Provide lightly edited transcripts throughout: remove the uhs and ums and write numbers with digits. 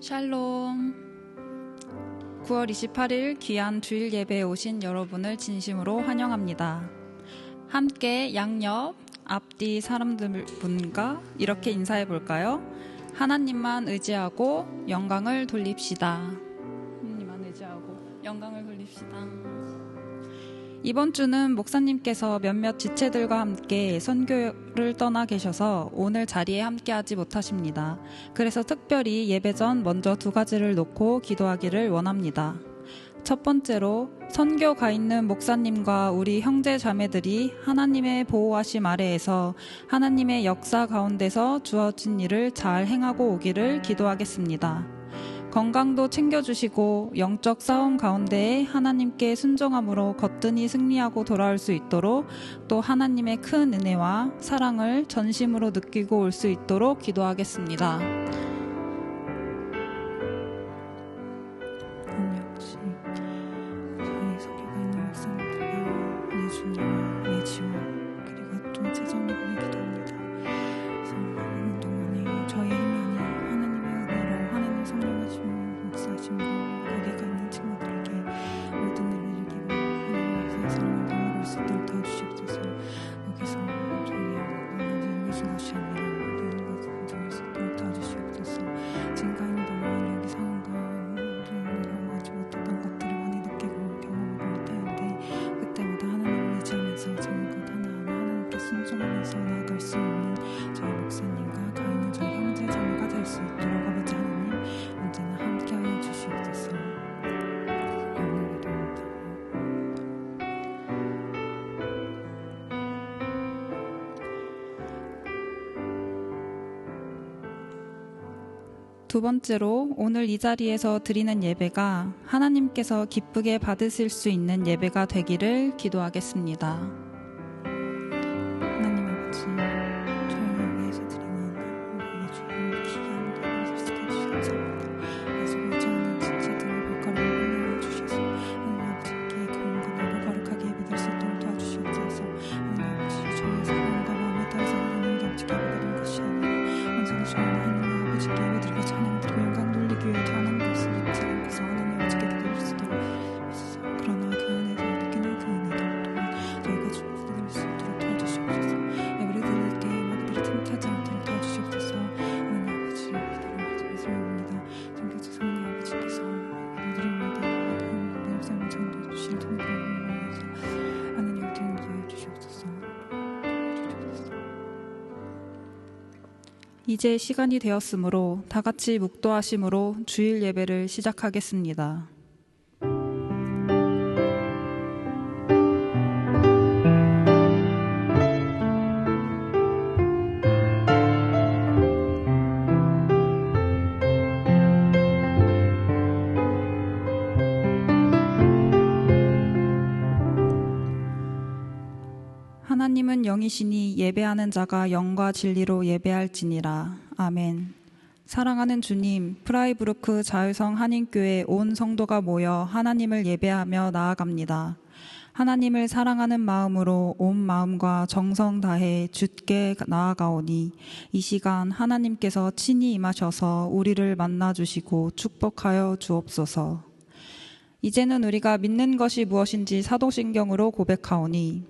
샬롬. 9월 28일 귀한 주일 예배에 오신 여러분을 진심으로 환영합니다. 함께 양옆, 앞뒤 사람들분과 이렇게 인사해 볼까요? 하나님만 의지하고 영광을 돌립시다. 하나님만 의지하고 영광을 돌립시다. 이번 주는 목사님께서 몇몇 지체들과 함께 선교를 떠나 계셔서 오늘 자리에 함께하지 못하십니다. 그래서 특별히 예배 전 먼저 두 가지를 놓고 기도하기를 원합니다. 첫 번째로 선교 가 있는 목사님과 우리 형제 자매들이 하나님의 보호하심 아래에서 하나님의 역사 가운데서 주어진 일을 잘 행하고 오기를 기도하겠습니다. 건강도 챙겨주시고 영적 싸움 가운데에 하나님께 순종함으로 거뜬히 승리하고 돌아올 수 있도록 또 하나님의 큰 은혜와 사랑을 전심으로 느끼고 올 수 있도록 기도하겠습니다. 역시 저희 선교가 있는 목사님들과 우리 주님과 우리 지원 그리고 좀 최종적으로 기도합니다. 그래서 하는 동안에 저희 힘이 아닌 하나님의 은혜로 하나님 성령하심 목사하심으로 거기가 있는 친구들에게 모든 일을 이기고 하나님의 사랑을 나누고 수 있도록 도와주시옵소서. 여기서 저희 이기신 것이 아니라 모든 것을 정할 수 있도록 도와주시옵소서. 지금까지 있는 동안 여기 상황과 경험하지 못했던 것들을 많이 느끼고 경험하고 올 때인데 그때마다 하나님을 의지하면서 작은 것 하나하나 하나님께 순종하면서 나아갈 수 있는 저희 목사님과 가 있는 저희 형제 자매가 될 수 있도록 아버지 하나님 언제나 함께하여 주시옵소서. 영광을 드립니다. 두 번째로 오늘 이 자리에서 드리는 예배가 하나님께서 기쁘게 받으실 수 있는 예배가 되기를 기도하겠습니다. 하나님 아버지 저희를 위해서 드리는 우리의 주님을 귀한 예배를 살게 주셔서 예수 의지하는 지체들을 발걸음을 환영해 주셔서 하나님 아버지께 경건하고 거룩하게 예배드릴 수 있도록 도와주시옵소서. 하나님 아버지 저희의 사랑과 마음에 따라서 하나님께 아버지께 예배드리는 것이 아니라 언제나 저희는 하나님 아버지께 예배드리고 찬양드리고 영광 돌리기 위해 태어난 것을 잊지 않고서 하나님 아버지께 드릴 수 있도록 하소서. 그러나 그 안에서 느끼는 그 은혜를 또한 저희가 주님께 드릴 수 있도록 도와주시옵소서. 예배를 드릴 때에 마디를 틈타지 않도록 도와주시옵소서. 하나님 아버지 기도를 말씀입니다. 성교주 성령 아버지께서 예배를 드립니다. 내 삶을 전도해 주실 통로를 위해서 하나님 아버지 인도해 주시옵소서. 이제 시간이 되었으므로 다 같이 묵도하심으로 주일 예배를 시작하겠습니다. 하나님은 영이시니 예배하는 자가 영과 진리로 예배할지니라. 아멘. 사랑하는 주님, 프라이부르크 자유성 한인교회 온 성도가 모여 하나님을 예배하며 나아갑니다. 하나님을 사랑하는 마음으로 온 마음과 정성 다해 주께 나아가오니 이 시간 하나님께서 친히 임하셔서 우리를 만나주시고 축복하여 주옵소서. 이제는 우리가 믿는 것이 무엇인지 사도신경으로 고백하오니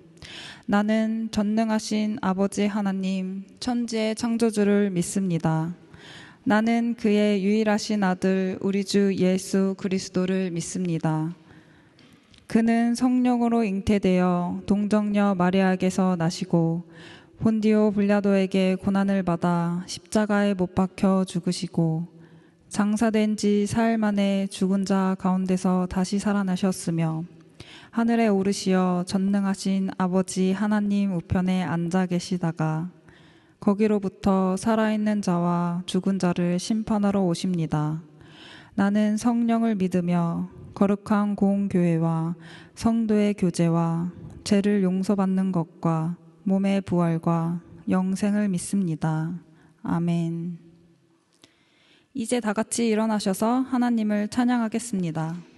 나는 전능하신 아버지 하나님, 천지의 창조주를 믿습니다. 나는 그의 유일하신 아들 우리 주 예수 그리스도를 믿습니다. 그는 성령으로 잉태되어 동정녀 마리아에게서 나시고 본디오 빌라도에게 고난을 받아 십자가에 못 박혀 죽으시고 장사된 지 사흘 만에 죽은 자 가운데서 다시 살아나셨으며 하늘에 오르시어 전능하신 아버지 하나님 우편에 앉아 계시다가 거기로부터 살아있는 자와 죽은 자를 심판하러 오십니다. 나는 성령을 믿으며 거룩한 공교회와 성도의 교제와 죄를 용서받는 것과 몸의 부활과 영생을 믿습니다. 아멘. 이제 다 같이 일어나셔서 하나님을 찬양하겠습니다.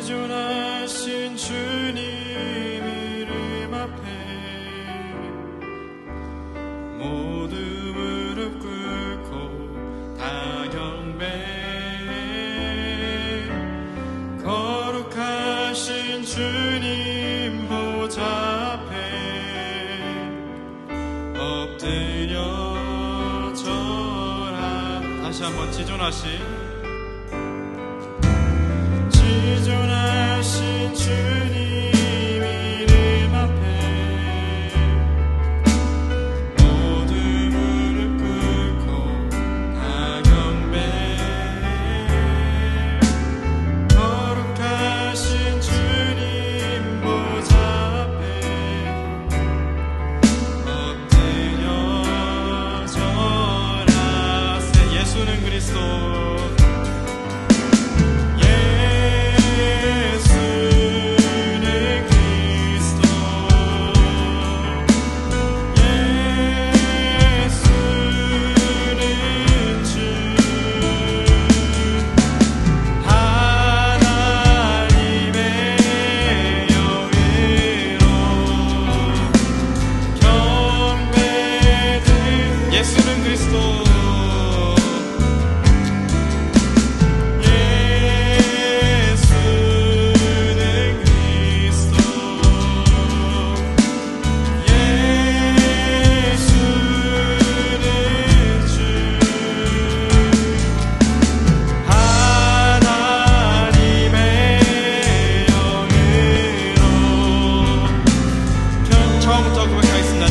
지존하신 주님 이름 앞에 모두 무릎 꿇고 다 경배해. 거룩하신 주님 보좌 앞에 엎드려 절하. 다시 한번 지존하신 주님 이름 앞에 모두 무릎 꿇고 다 경배해. 거룩하신 주님 보좌 앞에 엎드려 절하세. 예수는 그리스도 예수는 그리스도 처음부터 고백하겠습니다.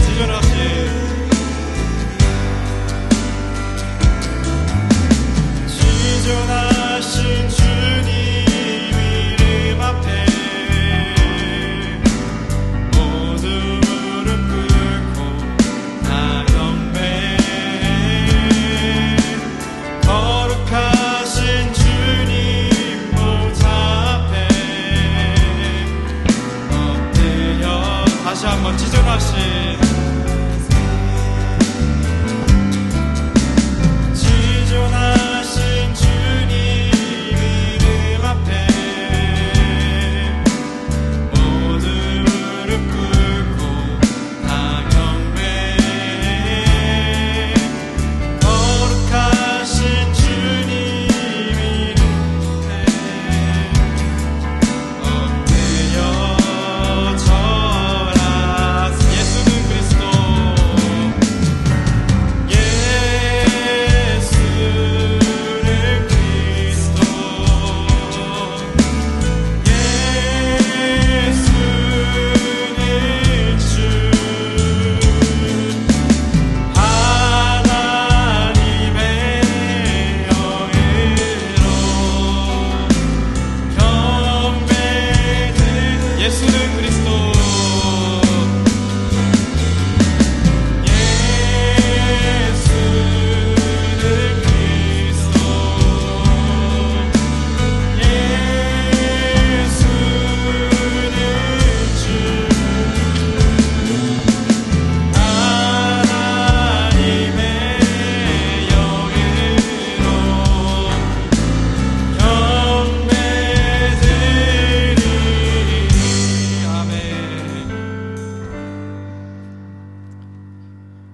지존하신 주님 이름 앞에 모두 무릎 꿇고 다 경배해. 거룩하신 주님 보좌 앞에 엎드려. 다시 한번 지존하신 주님 이름 앞에 모두 무릎 꿇고 다 경배해. 거룩하신 주님 이름 앞에 엎드려 절하세. 예수는 그리스도 예수는 그리스도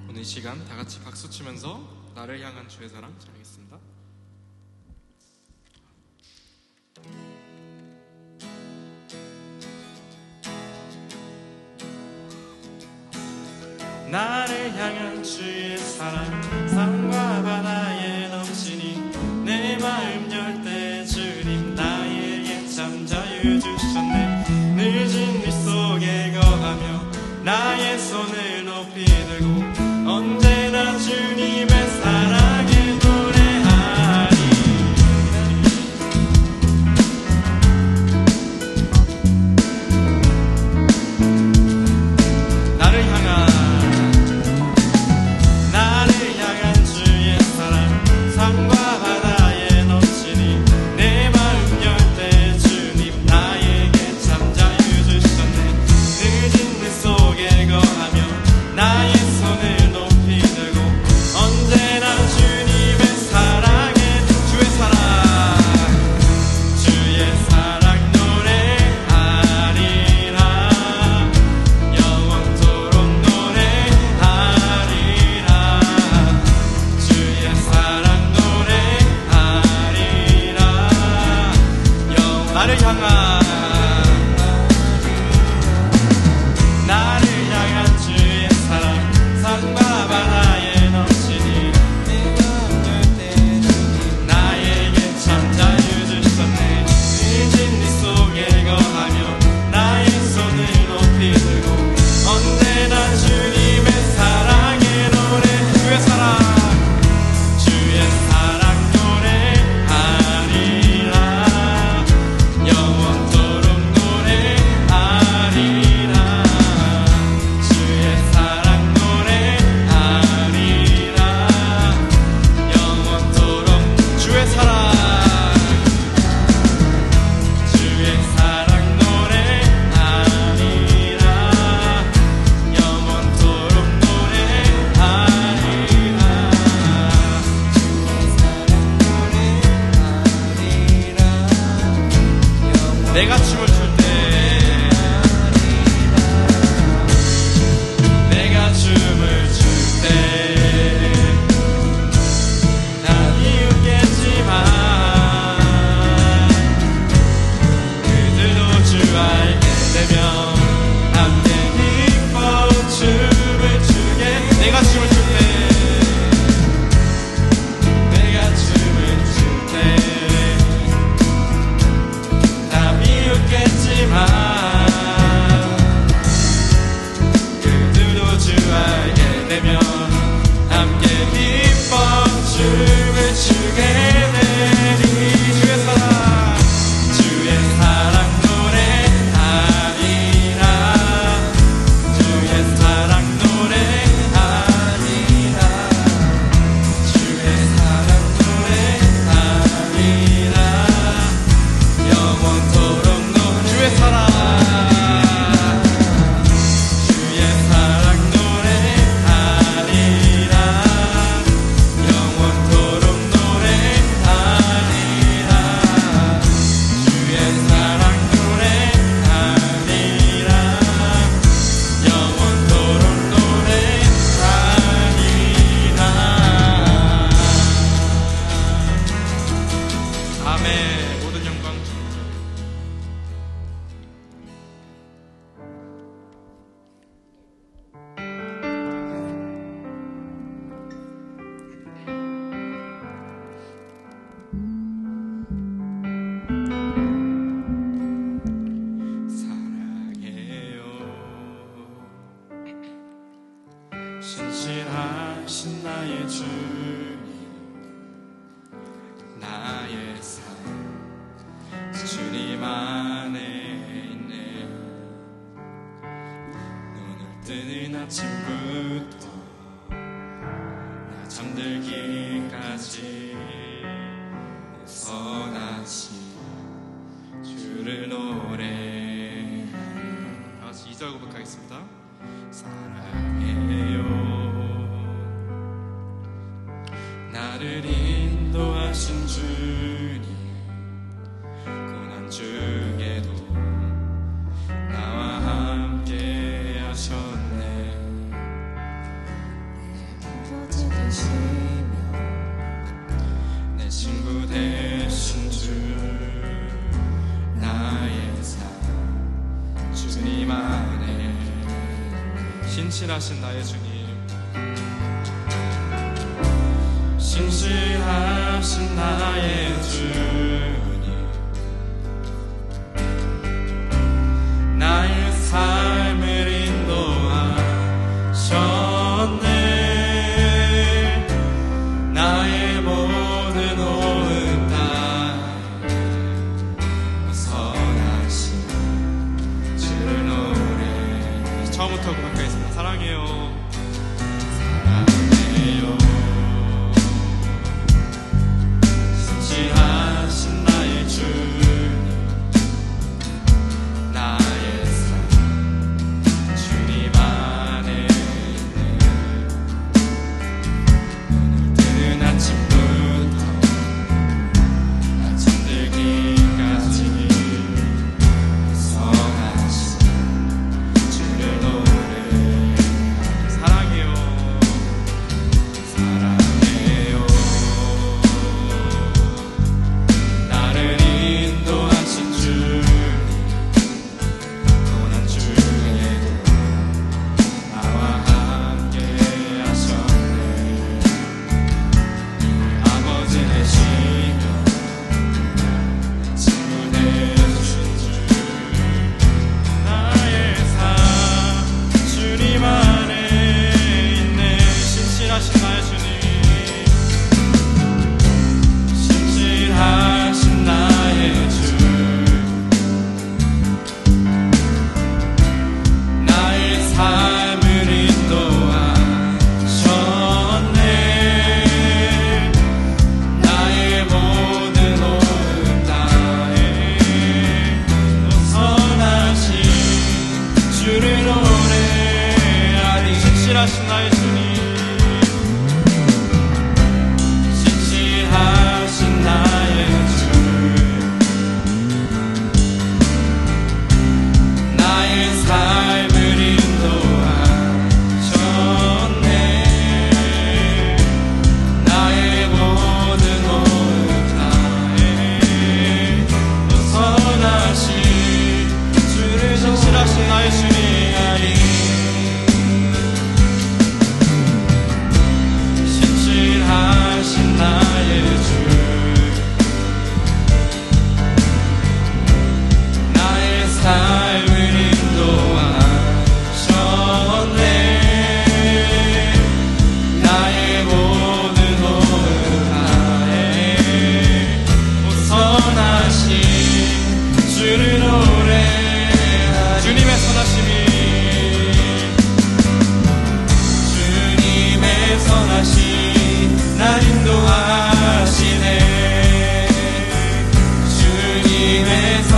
오늘 이 시간 다 같이 박수 치면서 나를 향한 주의 사랑 전하겠습니다. 나를 향한 주의 사랑 산과 바다에 넘치니 내 마음 열 때 주님 나에게 참 자유 주셨네. 늦은 일 속에 거하며 나의 손을 높이 들고 언제나 주님의 사랑에 노래하리. 나를 향한 주의 사랑 산과 바다에 넘치니 내 마음 열 때 주님 나의 내가 춤을 출 때 내가 춤을 출 때 난 이웃겠지만 그들도 주 알게 되면 함께 기뻐 춤을 추게 내가 춤을 출 때 내가 춤을 출 때 겠지만 그들도 주 알게 되면 함께 기뻐 춤을 추게 되리 주의 사랑 노래하리라 주의 사랑 노래하리라 주의 사랑 노래하리라 영원토록 주의 사랑 노래하리라 영원토록 노래하리라 주의 사랑 노래하리라 영원토록 노래하리라 아멘. 모든 영광 사랑해요. 신실하신 나의 주님 나의 삶 주님 안에 있네. 눈을 뜨는 아침부터 나 잠들기까지 선하신 주를 노래. 다같이 2절 고백하겠습니다. 사랑해요. 나를 인도하신 주님 고난 중에도 나와 함께 하셨네. 내 친구 되신 주 나의 삶 주님 안에 신실하신 나의 주님 신실하신 나의 주님 나의 삶을 인도하셨네. 나의 모든 온 땅에 선하신 주를 노래. 처음부터 고백하겠습니다. 사랑해요. 사랑해요. 신실하신 나의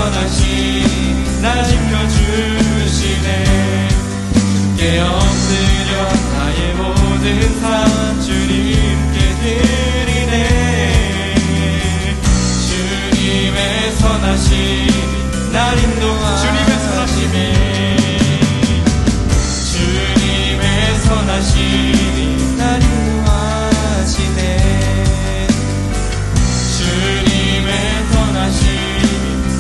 선하신 날 지켜주시네. 주께 엎드려 나의 모든 삶 주님께 드리네. 주님의 선하심 날 인도하시네. 주님의 선하심이 주님의 선하심이 날 인도하시네. 주님의 선하심이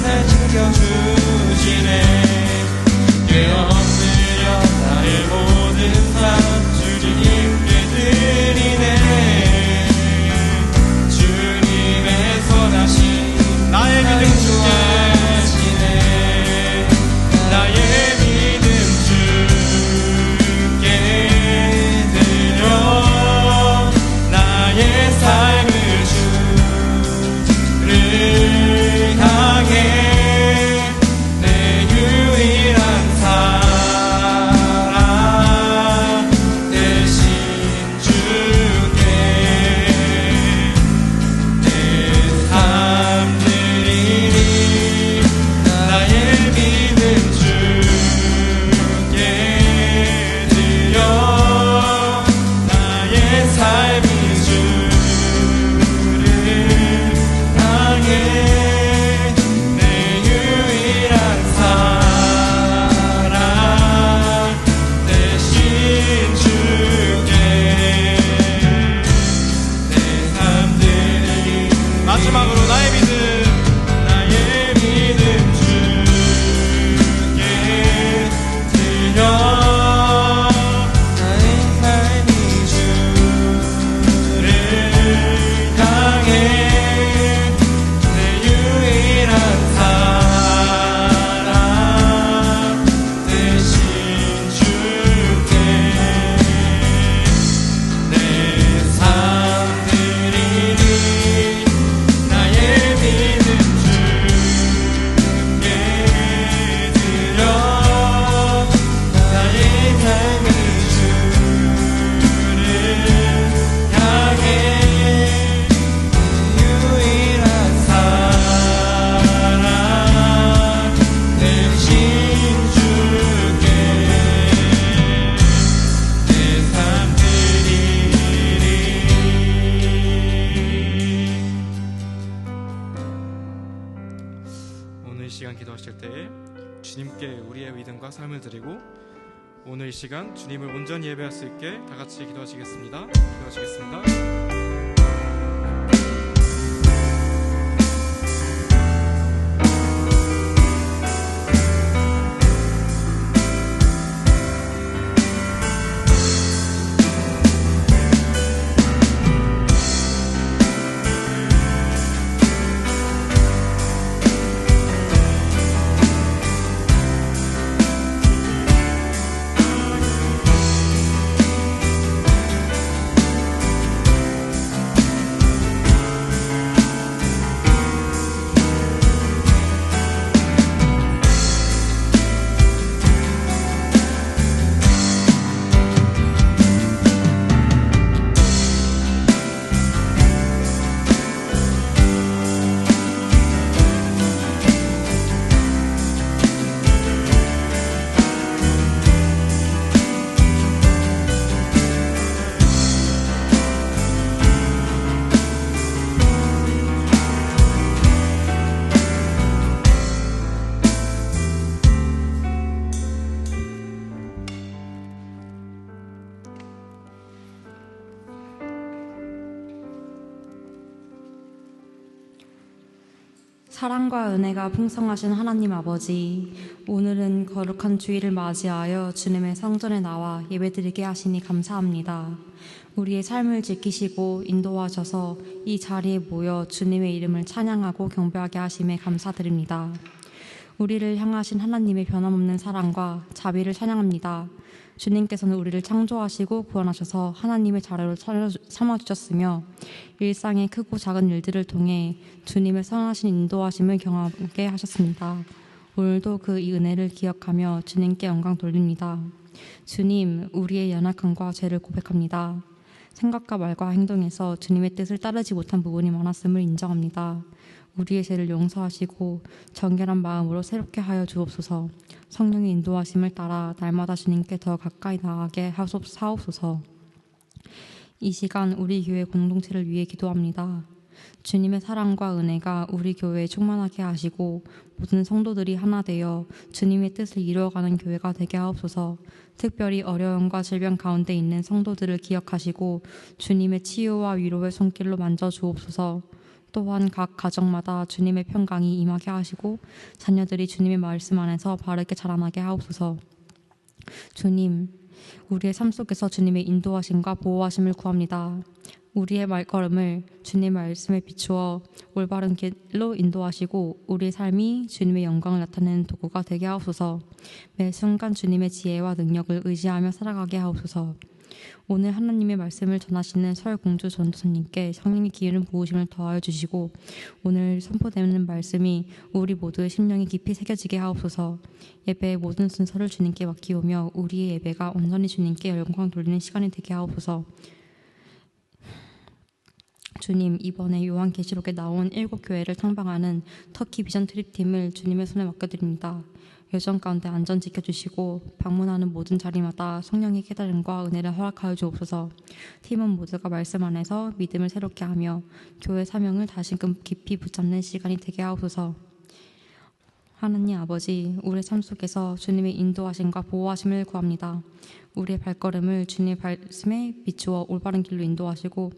날 지켜주시네. 주께 엎드려 나의 모든 삶 주님께 드리네. 주님의 선하심 나의 믿음 주께 나의 믿음 주께 드려 나의 삶을 주를 향해 내 유일한 사랑 대신 주께 내 삶 드리니. 나의 믿음 주께 드려 나의 삶이 주를 향해 내 유일한 사랑 대신 주께 내 삶 드리니. 마지막으로 나의 믿음 주께 드려 나의 삶이 주를 향해 내 유일한 사랑 대신 주께 내 삶 드리니. 나의 믿음 주께 드려 나의 삶이 주를 향해 유일한 사랑 대신 주께 내 삶 드리리. 오늘 이 시간 기도하실 때 주님께 우리의 믿음과 삶을 드리고 오늘 이 시간 주님을 온전히 예배할 수 있게 다 같이 기도하시겠습니다. 기도하시겠습니다. 사랑과 은혜가 풍성하신 하나님 아버지, 오늘은 거룩한 주일을 맞이하여 주님의 성전에 나와 예배드리게 하시니 감사합니다. 우리의 삶을 지키시고 인도하셔서 이 자리에 모여 주님의 이름을 찬양하고 경배하게 하심에 감사드립니다. 우리를 향하신 하나님의 변함없는 사랑과 자비를 찬양합니다. 주님께서는 우리를 창조하시고 구원하셔서 하나님의 자녀로 삼아주셨으며 일상의 크고 작은 일들을 통해 주님의 선하신 인도하심을 경험하게 하셨습니다. 오늘도 그 은혜를 기억하며 주님께 영광 돌립니다. 주님, 우리의 연약함과 죄를 고백합니다. 생각과 말과 행동에서 주님의 뜻을 따르지 못한 부분이 많았음을 인정합니다. 우리의 죄를 용서하시고 정결한 마음으로 새롭게 하여 주옵소서. 성령의 인도하심을 따라 날마다 주님께 더 가까이 나아가게 하옵소서. 이 시간 우리 교회 공동체를 위해 기도합니다. 주님의 사랑과 은혜가 우리 교회에 충만하게 하시고 모든 성도들이 하나 되어 주님의 뜻을 이루어가는 교회가 되게 하옵소서. 특별히 어려움과 질병 가운데 있는 성도들을 기억하시고 주님의 치유와 위로의 손길로 만져주옵소서. 또한 각 가정마다 주님의 평강이 임하게 하시고 자녀들이 주님의 말씀 안에서 바르게 자라나게 하옵소서. 주님, 우리의 삶 속에서 주님의 인도하심과 보호하심을 구합니다. 우리의 말걸음을 주님의 말씀에 비추어 올바른 길로 인도하시고 우리의 삶이 주님의 영광을 나타내는 도구가 되게 하옵소서. 매 순간 주님의 지혜와 능력을 의지하며 살아가게 하옵소서. 오늘 하나님의 말씀을 전하시는 설공주 전도사님께 성령의 기운을 부으심을 더하여 주시고 오늘 선포되는 말씀이 우리 모두의 심령에 깊이 새겨지게 하옵소서. 예배의 모든 순서를 주님께 맡기오며 우리의 예배가 온전히 주님께 영광 돌리는 시간이 되게 하옵소서. 주님, 이번에 요한계시록에 나온 7교회를 탐방하는 터키 비전 트립팀을 주님의 손에 맡겨드립니다. 여정 가운데 안전 지켜주시고 방문하는 모든 자리마다 성령의 깨달음과 은혜를 허락하여 주옵소서. 팀원 모두가 말씀 안에서 믿음을 새롭게 하며 교회 사명을 다시금 깊이 붙잡는 시간이 되게 하옵소서. 하나님 아버지, 우리의 삶 속에서 주님의 인도하심과 보호하심을 구합니다. 우리의 발걸음을 주님의 말씀에 비추어 올바른 길로 인도하시고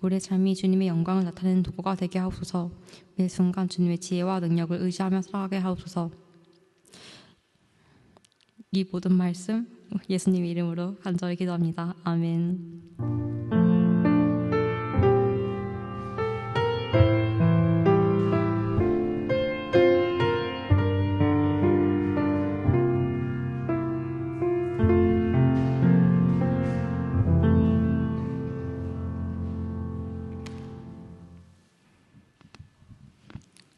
우리의 삶이 주님의 영광을 나타내는 도구가 되게 하옵소서. 매 순간 주님의 지혜와 능력을 의지하며 살아가게 하옵소서. 이 모든 말씀 예수님의 이름으로 간절히 기도합니다. 아멘.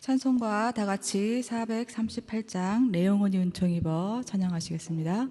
찬송가 다 같이 438장 레옹원이 은총 입어 찬양하시겠습니다.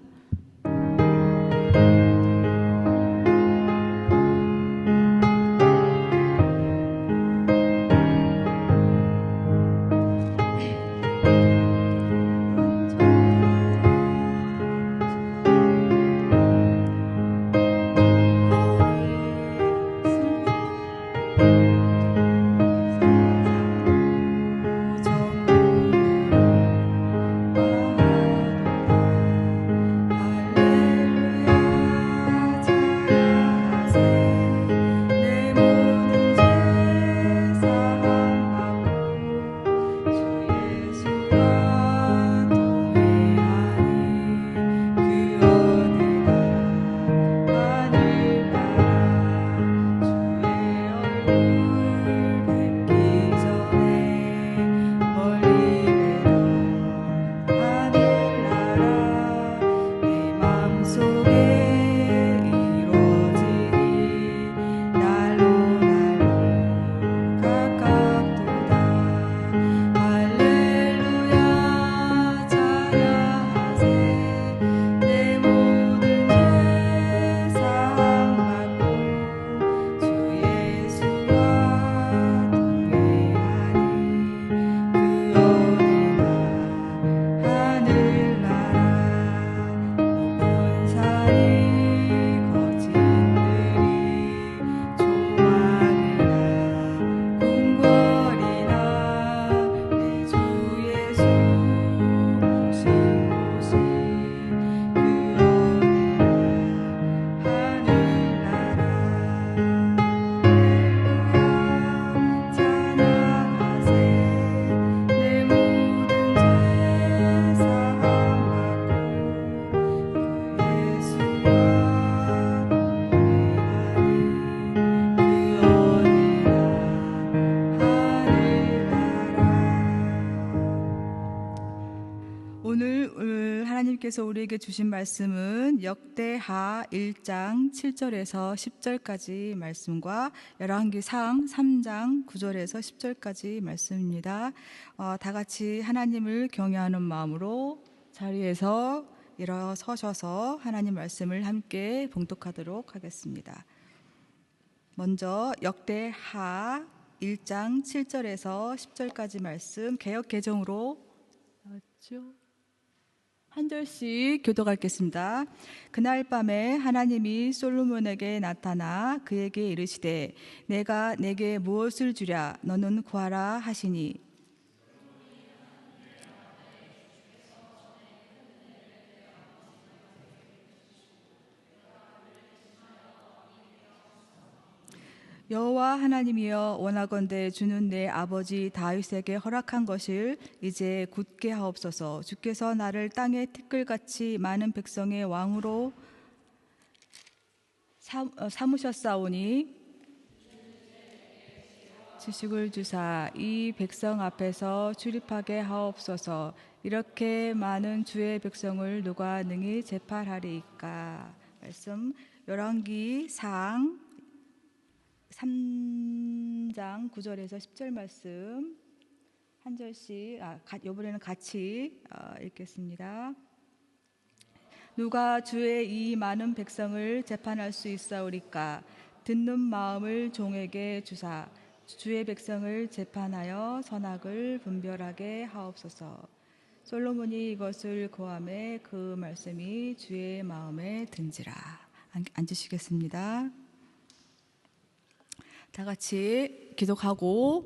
하나님께서 우리에게 주신 말씀은 역대하 1장 7절에서 10절까지 말씀과 열왕기상 3장 9절에서 10절까지 말씀입니다. 다 같이 하나님을 경외하는 마음으로 자리에서 일어서셔서 하나님 말씀을 함께 봉독하도록 하겠습니다. 먼저 역대하 1장 7절에서 10절까지 말씀 개역 개정으로 나왔죠? 한 절씩 교독하겠습니다. 그날 밤에 하나님이 솔로몬에게 나타나 그에게 이르시되 내가 내게 무엇을 주랴 너는 구하라 하시니 여호와 하나님이여 원하건대 주는 내 아버지 다윗에게 허락한 것을 이제 굳게 하옵소서. 주께서 나를 땅의 티끌같이 많은 백성의 왕으로 삼으셨사오니 지식을 주사 이 백성 앞에서 출입하게 하옵소서. 이렇게 많은 주의 백성을 누가 능히 재판하리이까. 말씀 열왕기상 3장 9절에서 10절 말씀 한 절씩 이번에는 같이 읽겠습니다. 누가 주의 이 많은 백성을 재판할 수 있사오리까. 듣는 마음을 종에게 주사 주의 백성을 재판하여 선악을 분별하게 하옵소서. 솔로몬이 이것을 고하매 그 말씀이 주의 마음에 든지라. 앉으시겠습니다. 다 같이 기도하고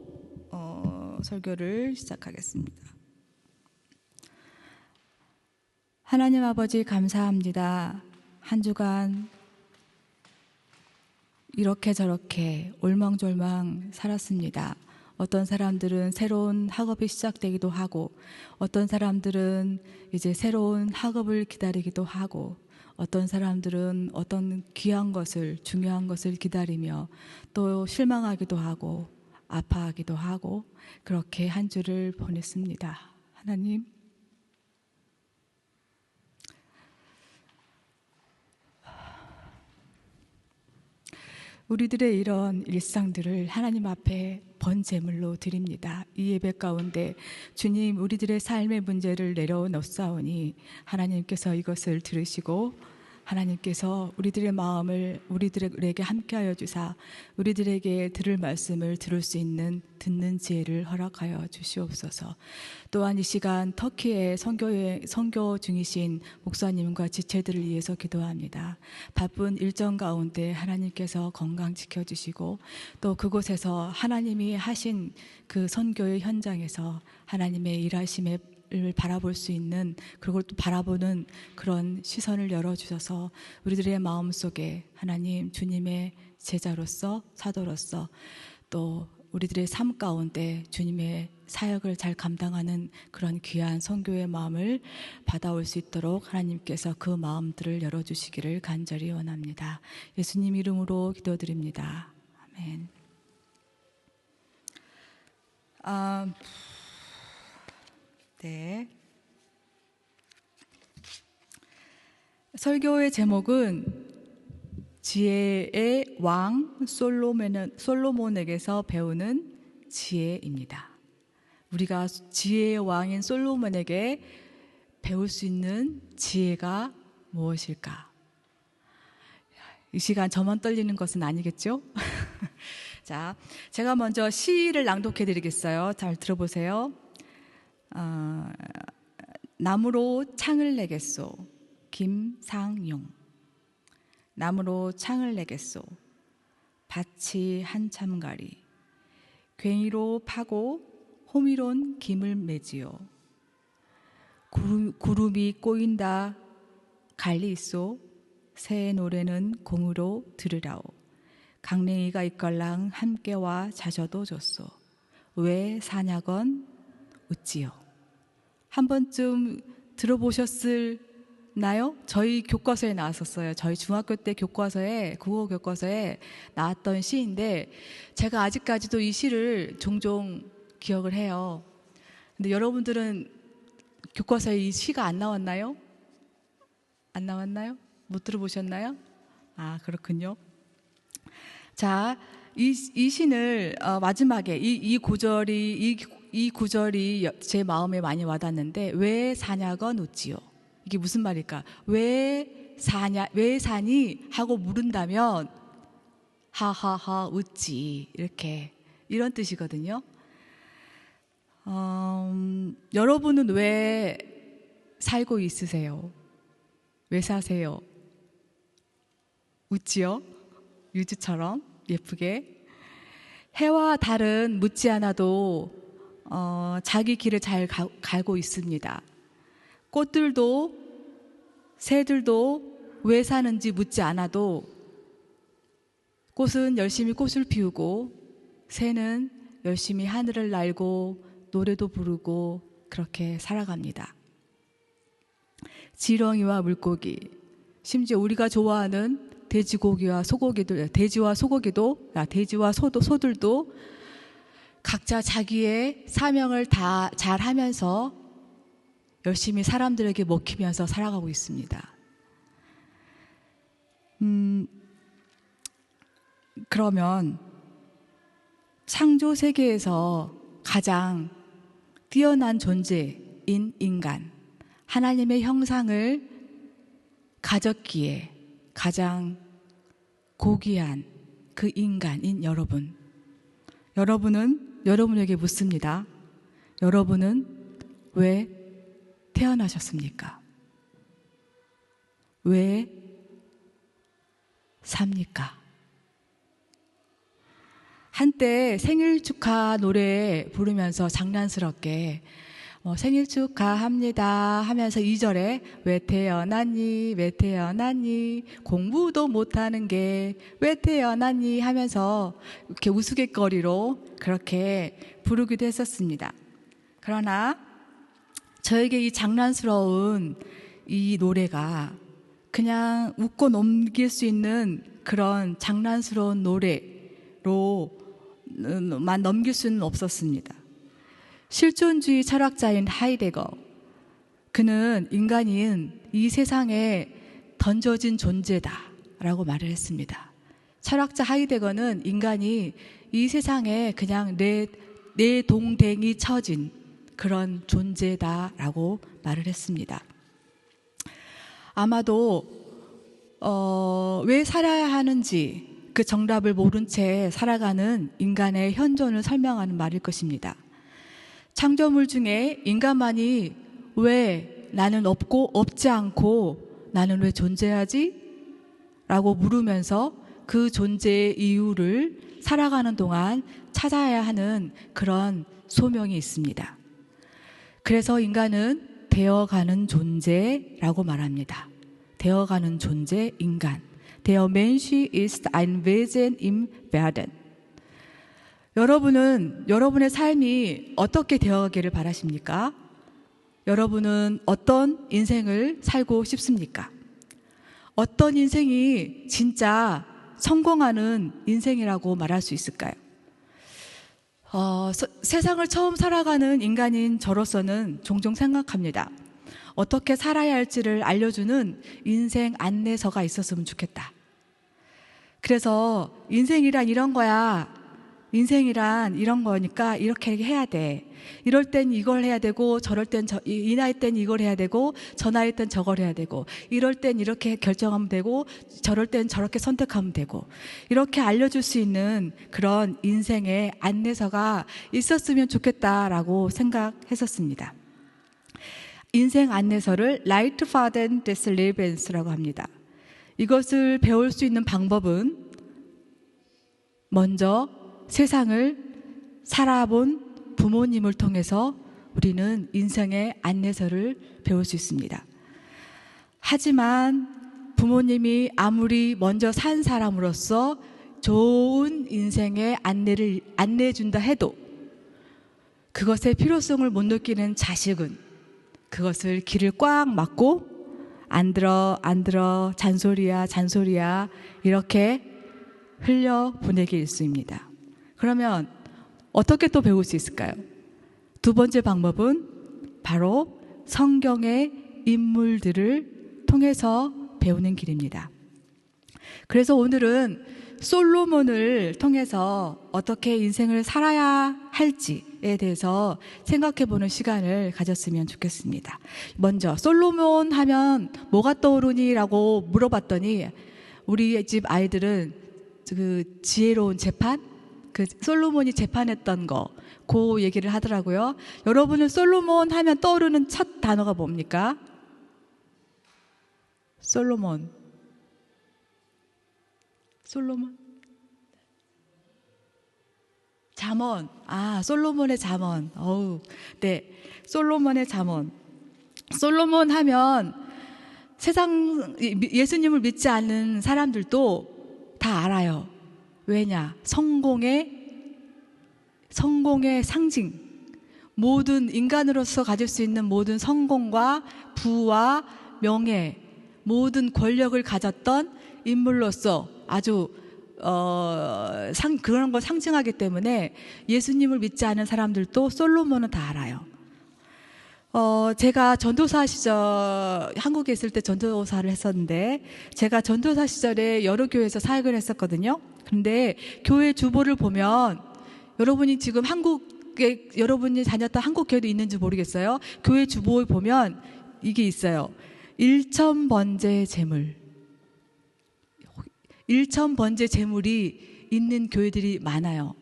설교를 시작하겠습니다. 하나님 아버지 감사합니다. 한 주간 이렇게 저렇게 올망졸망 살았습니다. 어떤 사람들은 새로운 학업이 시작되기도 하고 어떤 사람들은 이제 새로운 학업을 기다리기도 하고 어떤 사람들은 어떤 귀한 것을 중요한 것을 기다리며 또 실망하기도 하고 아파하기도 하고 그렇게 한 주를 보냈습니다. 하나님 우리들의 이런 일상들을 하나님 앞에 번제물로 드립니다. 이 예배 가운데 주님 우리들의 삶의 문제를 내려놓사오니 하나님께서 이것을 들으시고 하나님께서 우리들의 마음을 우리들에게 함께하여 주사 우리들에게 들을 말씀을 들을 수 있는 듣는 지혜를 허락하여 주시옵소서. 또한 이 시간 터키의 선교 중이신 목사님과 지체들을 위해서 기도합니다. 바쁜 일정 가운데 하나님께서 건강 지켜주시고 또 그곳에서 하나님이 하신 그 선교의 현장에서 하나님의 일하심에 바라볼 수 있는 그걸 또 바라보는 그런 시선을 열어주셔서 우리들의 마음속에 하나님 주님의 제자로서 사도로서 또 우리들의 삶 가운데 주님의 사역을 잘 감당하는 그런 귀한 선교의 마음을 받아올 수 있도록 하나님께서 그 마음들을 열어주시기를 간절히 원합니다. 예수님 이름으로 기도드립니다. 아멘. 네. 설교의 제목은 지혜의 왕 솔로몬에게서 배우는 지혜입니다. 우리가 지혜의 왕인 솔로몬에게 배울 수 있는 지혜가 무엇일까? 이 시간 저만 떨리는 것은 아니겠죠? 자, 제가 먼저 시를 낭독해 드리겠어요. 잘 들어보세요. 나무로 창을 내겠소. 김상용. 나무로 창을 내겠소. 밭이 한참 가리. 괭이로 파고 호미론 김을 매지요. 구름이 꼬인다 갈리 있소. 새의 노래는 공으로 들으라오. 강냉이가 이끌랑 함께와 자셔도 줬소. 왜 사냐건 웃지요. 한 번쯤 들어보셨나요? 저희 교과서에 나왔었어요. 저희 중학교 때 교과서에 국어 교과서에 나왔던 시인데 제가 아직까지도 이 시를 종종 기억을 해요. 근데 여러분들은 교과서에 이 시가 안 나왔나요? 안 나왔나요? 못 들어보셨나요? 아, 그렇군요. 자, 이 시는 마지막에 이 구절이 제 마음에 많이 와닿는데 왜 사냐건 웃지요. 이게 무슨 말일까? 왜 사니 하고 물은다면 하하하 웃지 이런 뜻이거든요. 여러분은 왜 살고 있으세요? 왜 사세요? 웃지요? 유주처럼 예쁘게. 해와 달은 묻지 않아도 자기 길을 잘 가고 있습니다. 꽃들도 새들도 왜 사는지 묻지 않아도 꽃은 열심히 꽃을 피우고 새는 열심히 하늘을 날고 노래도 부르고 그렇게 살아갑니다. 지렁이와 물고기, 심지어 우리가 좋아하는 돼지와 소들도 각자 자기의 사명을 다 잘 하면서 열심히 사람들에게 먹히면서 살아가고 있습니다. 그러면 창조 세계에서 가장 뛰어난 존재인 인간, 하나님의 형상을 가졌기에 가장 고귀한 그 인간인 여러분은 여러분에게 묻습니다. 여러분은 왜 태어나셨습니까? 왜 삽니까? 한때 생일 축하 노래 부르면서 장난스럽게 생일 축하합니다 하면서 2절에 왜 태어났니 왜 태어났니 공부도 못하는 게 왜 태어났니 하면서 이렇게 우스갯거리로 그렇게 부르기도 했었습니다. 그러나 저에게 이 장난스러운 이 노래가 그냥 웃고 넘길 수 있는 그런 장난스러운 노래로만 넘길 수는 없었습니다. 실존주의 철학자인 하이데거, 그는 인간인 이 세상에 던져진 존재다라고 말을 했습니다. 철학자 하이데거는 인간이 이 세상에 그냥 내 동댕이 쳐진 그런 존재다라고 말을 했습니다. 아마도 왜 살아야 하는지 그 정답을 모른 채 살아가는 인간의 현존을 설명하는 말일 것입니다. 창조물 중에 인간만이 왜 나는 없지 않고 나는 왜 존재하지? 라고 물으면서 그 존재의 이유를 살아가는 동안 찾아야 하는 그런 소명이 있습니다. 그래서 인간은 되어가는 존재라고 말합니다. 되어가는 존재, 인간. Der Mensch ist ein Wesen im Werden. 여러분은 여러분의 삶이 어떻게 되어가기를 바라십니까? 여러분은 어떤 인생을 살고 싶습니까? 어떤 인생이 진짜 성공하는 인생이라고 말할 수 있을까요? 세상을 처음 살아가는 인간인 저로서는 종종 생각합니다. 어떻게 살아야 할지를 알려주는 인생 안내서가 있었으면 좋겠다. 그래서 인생이란 이런 거야. 인생이란 이런 거니까 이렇게 해야 돼. 이럴 땐 이걸 해야 되고 저럴 땐 이 나이 땐 이걸 해야 되고 저 나이 땐 저걸 해야 되고 이럴 땐 이렇게 결정하면 되고 저럴 땐 저렇게 선택하면 되고 이렇게 알려줄 수 있는 그런 인생의 안내서가 있었으면 좋겠다라고 생각했었습니다. 인생 안내서를 Leitfaden des Lebens라고 합니다. 이것을 배울 수 있는 방법은 먼저 세상을 살아본 부모님을 통해서 우리는 인생의 안내서를 배울 수 있습니다. 하지만 부모님이 아무리 먼저 산 사람으로서 좋은 인생의 안내를 안내해준다 해도 그것의 필요성을 못 느끼는 자식은 그것을 귀를 꽉 막고 안 들어 잔소리야 이렇게 흘려보내기 일쑤입니다. 그러면 어떻게 또 배울 수 있을까요? 두 번째 방법은 바로 성경의 인물들을 통해서 배우는 길입니다. 그래서 오늘은 솔로몬을 통해서 어떻게 인생을 살아야 할지에 대해서 생각해보는 시간을 가졌으면 좋겠습니다. 먼저 솔로몬 하면 뭐가 떠오르니? 라고 물어봤더니 우리 집 아이들은 그 지혜로운 재판, 그 솔로몬이 재판했던 거, 그 얘기를 하더라고요. 여러분은 솔로몬 하면 떠오르는 첫 단어가 뭡니까? 솔로몬. 잠언. 솔로몬의 잠언. 네. 솔로몬의 잠언. 솔로몬 하면 세상 예수님을 믿지 않는 사람들도 다 알아요. 왜냐? 성공의 상징. 모든 인간으로서 가질 수 있는 모든 성공과 부와 명예, 모든 권력을 가졌던 인물로서 아주 그런 걸 상징하기 때문에 예수님을 믿지 않는 사람들도 솔로몬은 다 알아요. 제가 전도사 시절, 한국에 있을 때 전도사를 했었는데, 제가 전도사 시절에 여러 교회에서 사역을 했었거든요. 근데 교회 주보를 보면, 여러분이 지금 한국에, 여러분이 다녔던 한국 교회도 있는지 모르겠어요. 교회 주보에 보면 이게 있어요. 1,000번째 재물. 1,000번째 재물이 있는 교회들이 많아요.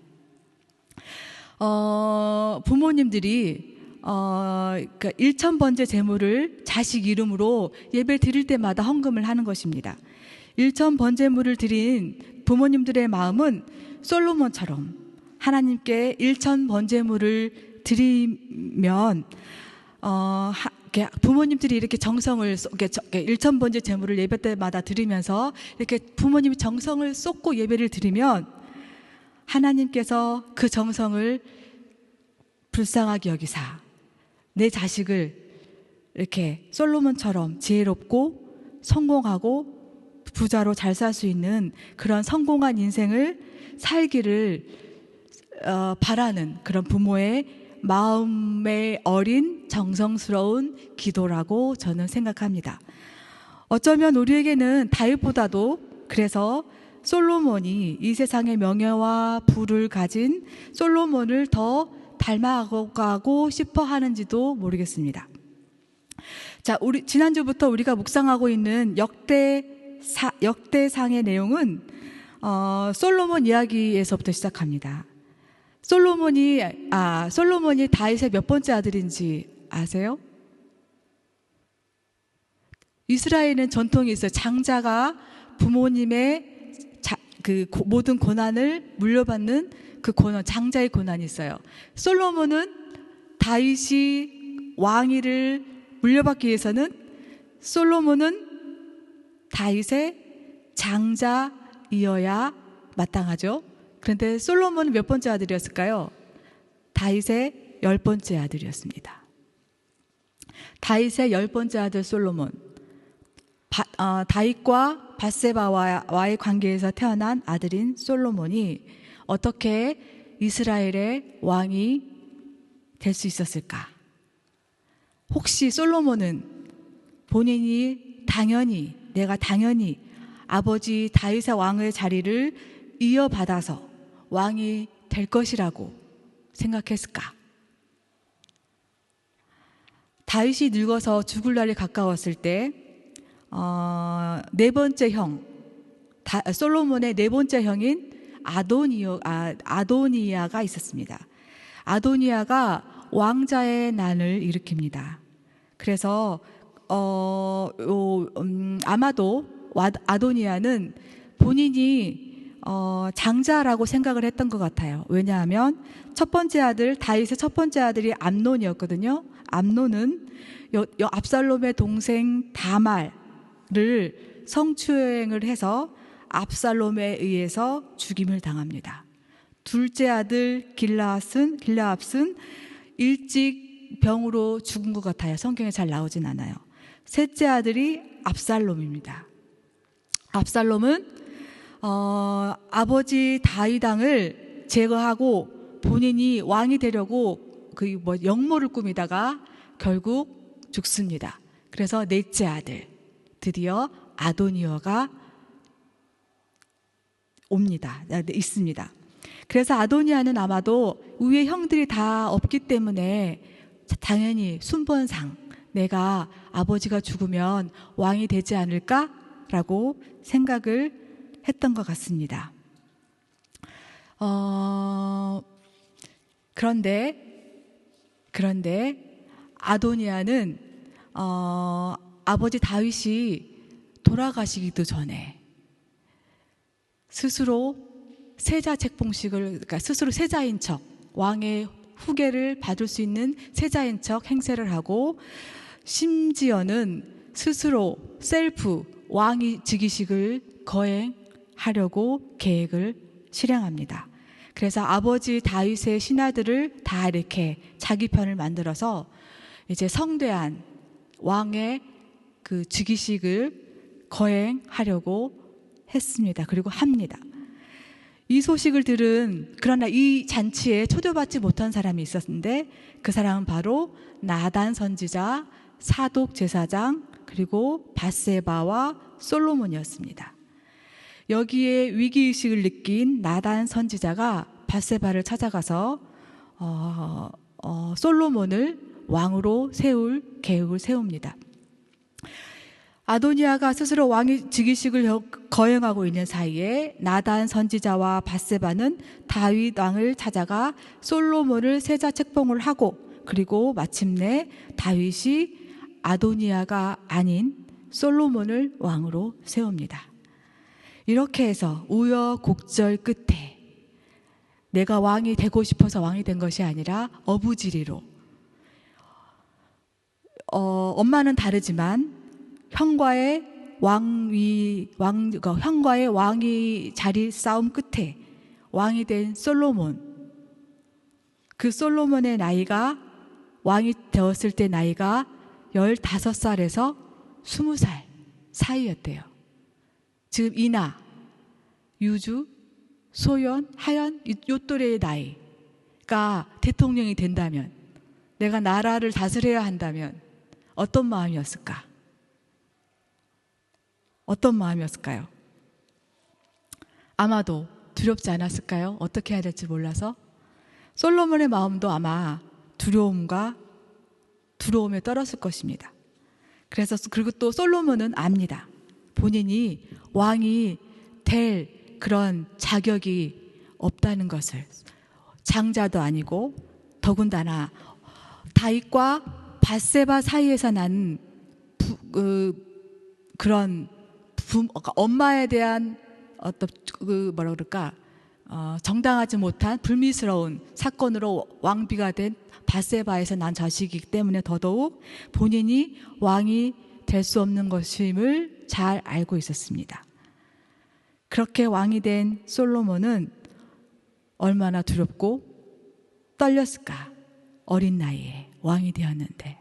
부모님들이 그러니까 1,000번째 재물을 자식 이름으로 예배 드릴 때마다 헌금을 하는 것입니다. 1,000번째물을 드린 부모님들의 마음은 솔로몬처럼 하나님께 1,000번째물을 드리면 부모님들이 이렇게 정성을 1,000번째 재물을 예배 때마다 드리면서 이렇게 부모님이 정성을 쏟고 예배를 드리면 하나님께서 그 정성을 불쌍하게 여기사 내 자식을 이렇게 솔로몬처럼 지혜롭고 성공하고 부자로 잘 살 수 있는 그런 성공한 인생을 살기를 바라는 그런 부모의 마음에 어린 정성스러운 기도라고 저는 생각합니다. 어쩌면 우리에게는 다윗보다도 그래서 솔로몬이 이 세상의 명예와 부를 가진 솔로몬을 더 닮아가고 싶어 하는지도 모르겠습니다. 자, 지난주부터 우리가 묵상하고 있는 역대상의 내용은 솔로몬 이야기에서부터 시작합니다. 솔로몬이 다윗의 몇 번째 아들인지 아세요? 이스라엘은 전통이 있어요. 장자가 부모님의 모든 고난을 물려받는 그 고난, 장자의 고난이 있어요. 솔로몬은 다윗이 왕위를 물려받기 위해서는 솔로몬은 다윗의 장자이어야 마땅하죠. 그런데 솔로몬은 몇 번째 아들이었을까요? 다윗의 10번째 아들이었습니다. 다윗의 10번째 아들 솔로몬. 다윗과 밧세바와의 관계에서 태어난 아들인 솔로몬이 어떻게 이스라엘의 왕이 될 수 있었을까? 혹시 솔로몬은 본인이 내가 당연히 아버지 다윗의 왕의 자리를 이어받아서 왕이 될 것이라고 생각했을까? 다윗이 늙어서 죽을 날이 가까웠을 때 네 번째 형, 솔로몬의 네 번째 형인 아도니아가 있었습니다. 아도니아가 왕자의 난을 일으킵니다. 그래서 아마도 아도니아는 본인이 장자라고 생각을 했던 것 같아요. 왜냐하면 다윗의 첫 번째 아들이 암논이었거든요. 암논은 압살롬의 동생 다말을 성추행을 해서 압살롬에 의해서 죽임을 당합니다. 둘째 아들 길라압은 일찍 병으로 죽은 것 같아요. 성경에 잘 나오진 않아요. 셋째 아들이 압살롬입니다. 압살롬은 아버지 다윗 왕을 제거하고 본인이 왕이 되려고 역모를 꾸미다가 결국 죽습니다. 그래서 넷째 아들 드디어 아도니아가 있습니다. 그래서 아도니아는 아마도 위에 형들이 다 없기 때문에 당연히 순번상 내가 아버지가 죽으면 왕이 되지 않을까라고 생각을 했던 것 같습니다. 그런데 아도니아는 아버지 다윗이 돌아가시기도 전에 스스로 세자 책봉식을, 그러니까 스스로 세자인 척, 왕의 후계를 받을 수 있는 세자인 척 행세를 하고, 심지어는 스스로 셀프 왕위 즉위식을 거행하려고 계획을 실행합니다. 그래서 아버지 다윗의 신하들을 다 이렇게 자기 편을 만들어서 이제 성대한 왕의 그 즉위식을 거행하려고 했습니다. 그리고 합니다. 이 소식을 들은, 그러나 이 잔치에 초대받지 못한 사람이 있었는데 그 사람은 바로 나단 선지자, 사독 제사장, 그리고 밧세바와 솔로몬이었습니다. 여기에 위기의식을 느낀 나단 선지자가 밧세바를 찾아가서 솔로몬을 왕으로 세울 계획을 세웁니다. 아도니아가 스스로 왕위 즉위식을 거행하고 있는 사이에 나단 선지자와 밧세바는 다윗 왕을 찾아가 솔로몬을 세자 책봉을 하고, 그리고 마침내 다윗이 아도니아가 아닌 솔로몬을 왕으로 세웁니다. 이렇게 해서 우여곡절 끝에 내가 왕이 되고 싶어서 왕이 된 것이 아니라 어부지리로, 엄마는 다르지만 형과의 왕위 자리 싸움 끝에 왕이 된 솔로몬, 그 솔로몬의 나이가, 왕이 되었을 때 나이가 15살에서 20살 사이였대요. 지금 이나, 유주, 소연, 하연, 요 또래의 나이가 대통령이 된다면, 내가 나라를 다스려야 한다면 어떤 마음이었을까? 어떤 마음이었을까요? 아마도 두렵지 않았을까요? 어떻게 해야 될지 몰라서. 솔로몬의 마음도 아마 두려움에 떨었을 것입니다. 그래서, 그리고 또 솔로몬은 압니다. 본인이 왕이 될 그런 자격이 없다는 것을. 장자도 아니고, 더군다나 다윗과 밧세바 사이에서 난 그런 엄마에 대한 어떤 정당하지 못한 불미스러운 사건으로 왕비가 된 밧세바에서 난 자식이기 때문에 더더욱 본인이 왕이 될 수 없는 것임을 잘 알고 있었습니다. 그렇게 왕이 된 솔로몬은 얼마나 두렵고 떨렸을까? 어린 나이에 왕이 되었는데.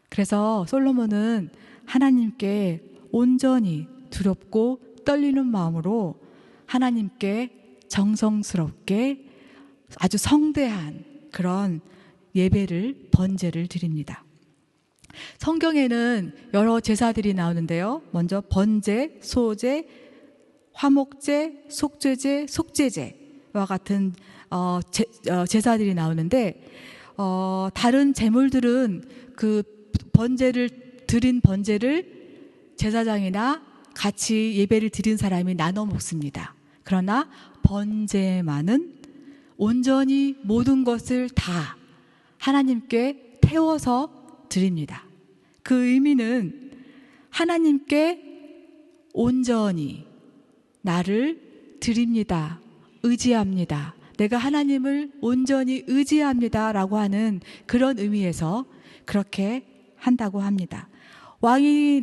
그래서 솔로몬은 하나님께 온전히 두렵고 떨리는 마음으로 하나님께 정성스럽게 아주 성대한 그런 예배를, 번제를 드립니다. 성경에는 여러 제사들이 나오는데요. 먼저 번제, 소제, 화목제, 속죄제, 속죄제와 같은 제사들이 나오는데, 다른 제물들은 그 드린 번제를 제사장이나 같이 예배를 드린 사람이 나눠 먹습니다. 그러나 번제만은 온전히 모든 것을 다 하나님께 태워서 드립니다. 그 의미는 하나님께 온전히 나를 드립니다. 의지합니다. 내가 하나님을 온전히 의지합니다. 라고 하는 그런 의미에서 그렇게 한다고 합니다. 왕이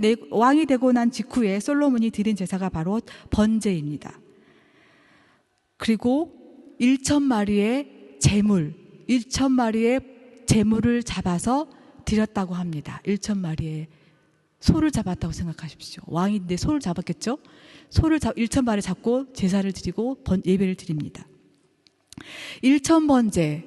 되고 난 직후에 솔로몬이 드린 제사가 바로 번제입니다. 그리고 1,000마리의 제물을 잡아서 드렸다고 합니다. 1,000마리의 소를 잡았다고 생각하십시오. 왕인데 소를 잡았겠죠? 1,000마리 잡고 제사를 드리고 예배를 드립니다. 1,000번제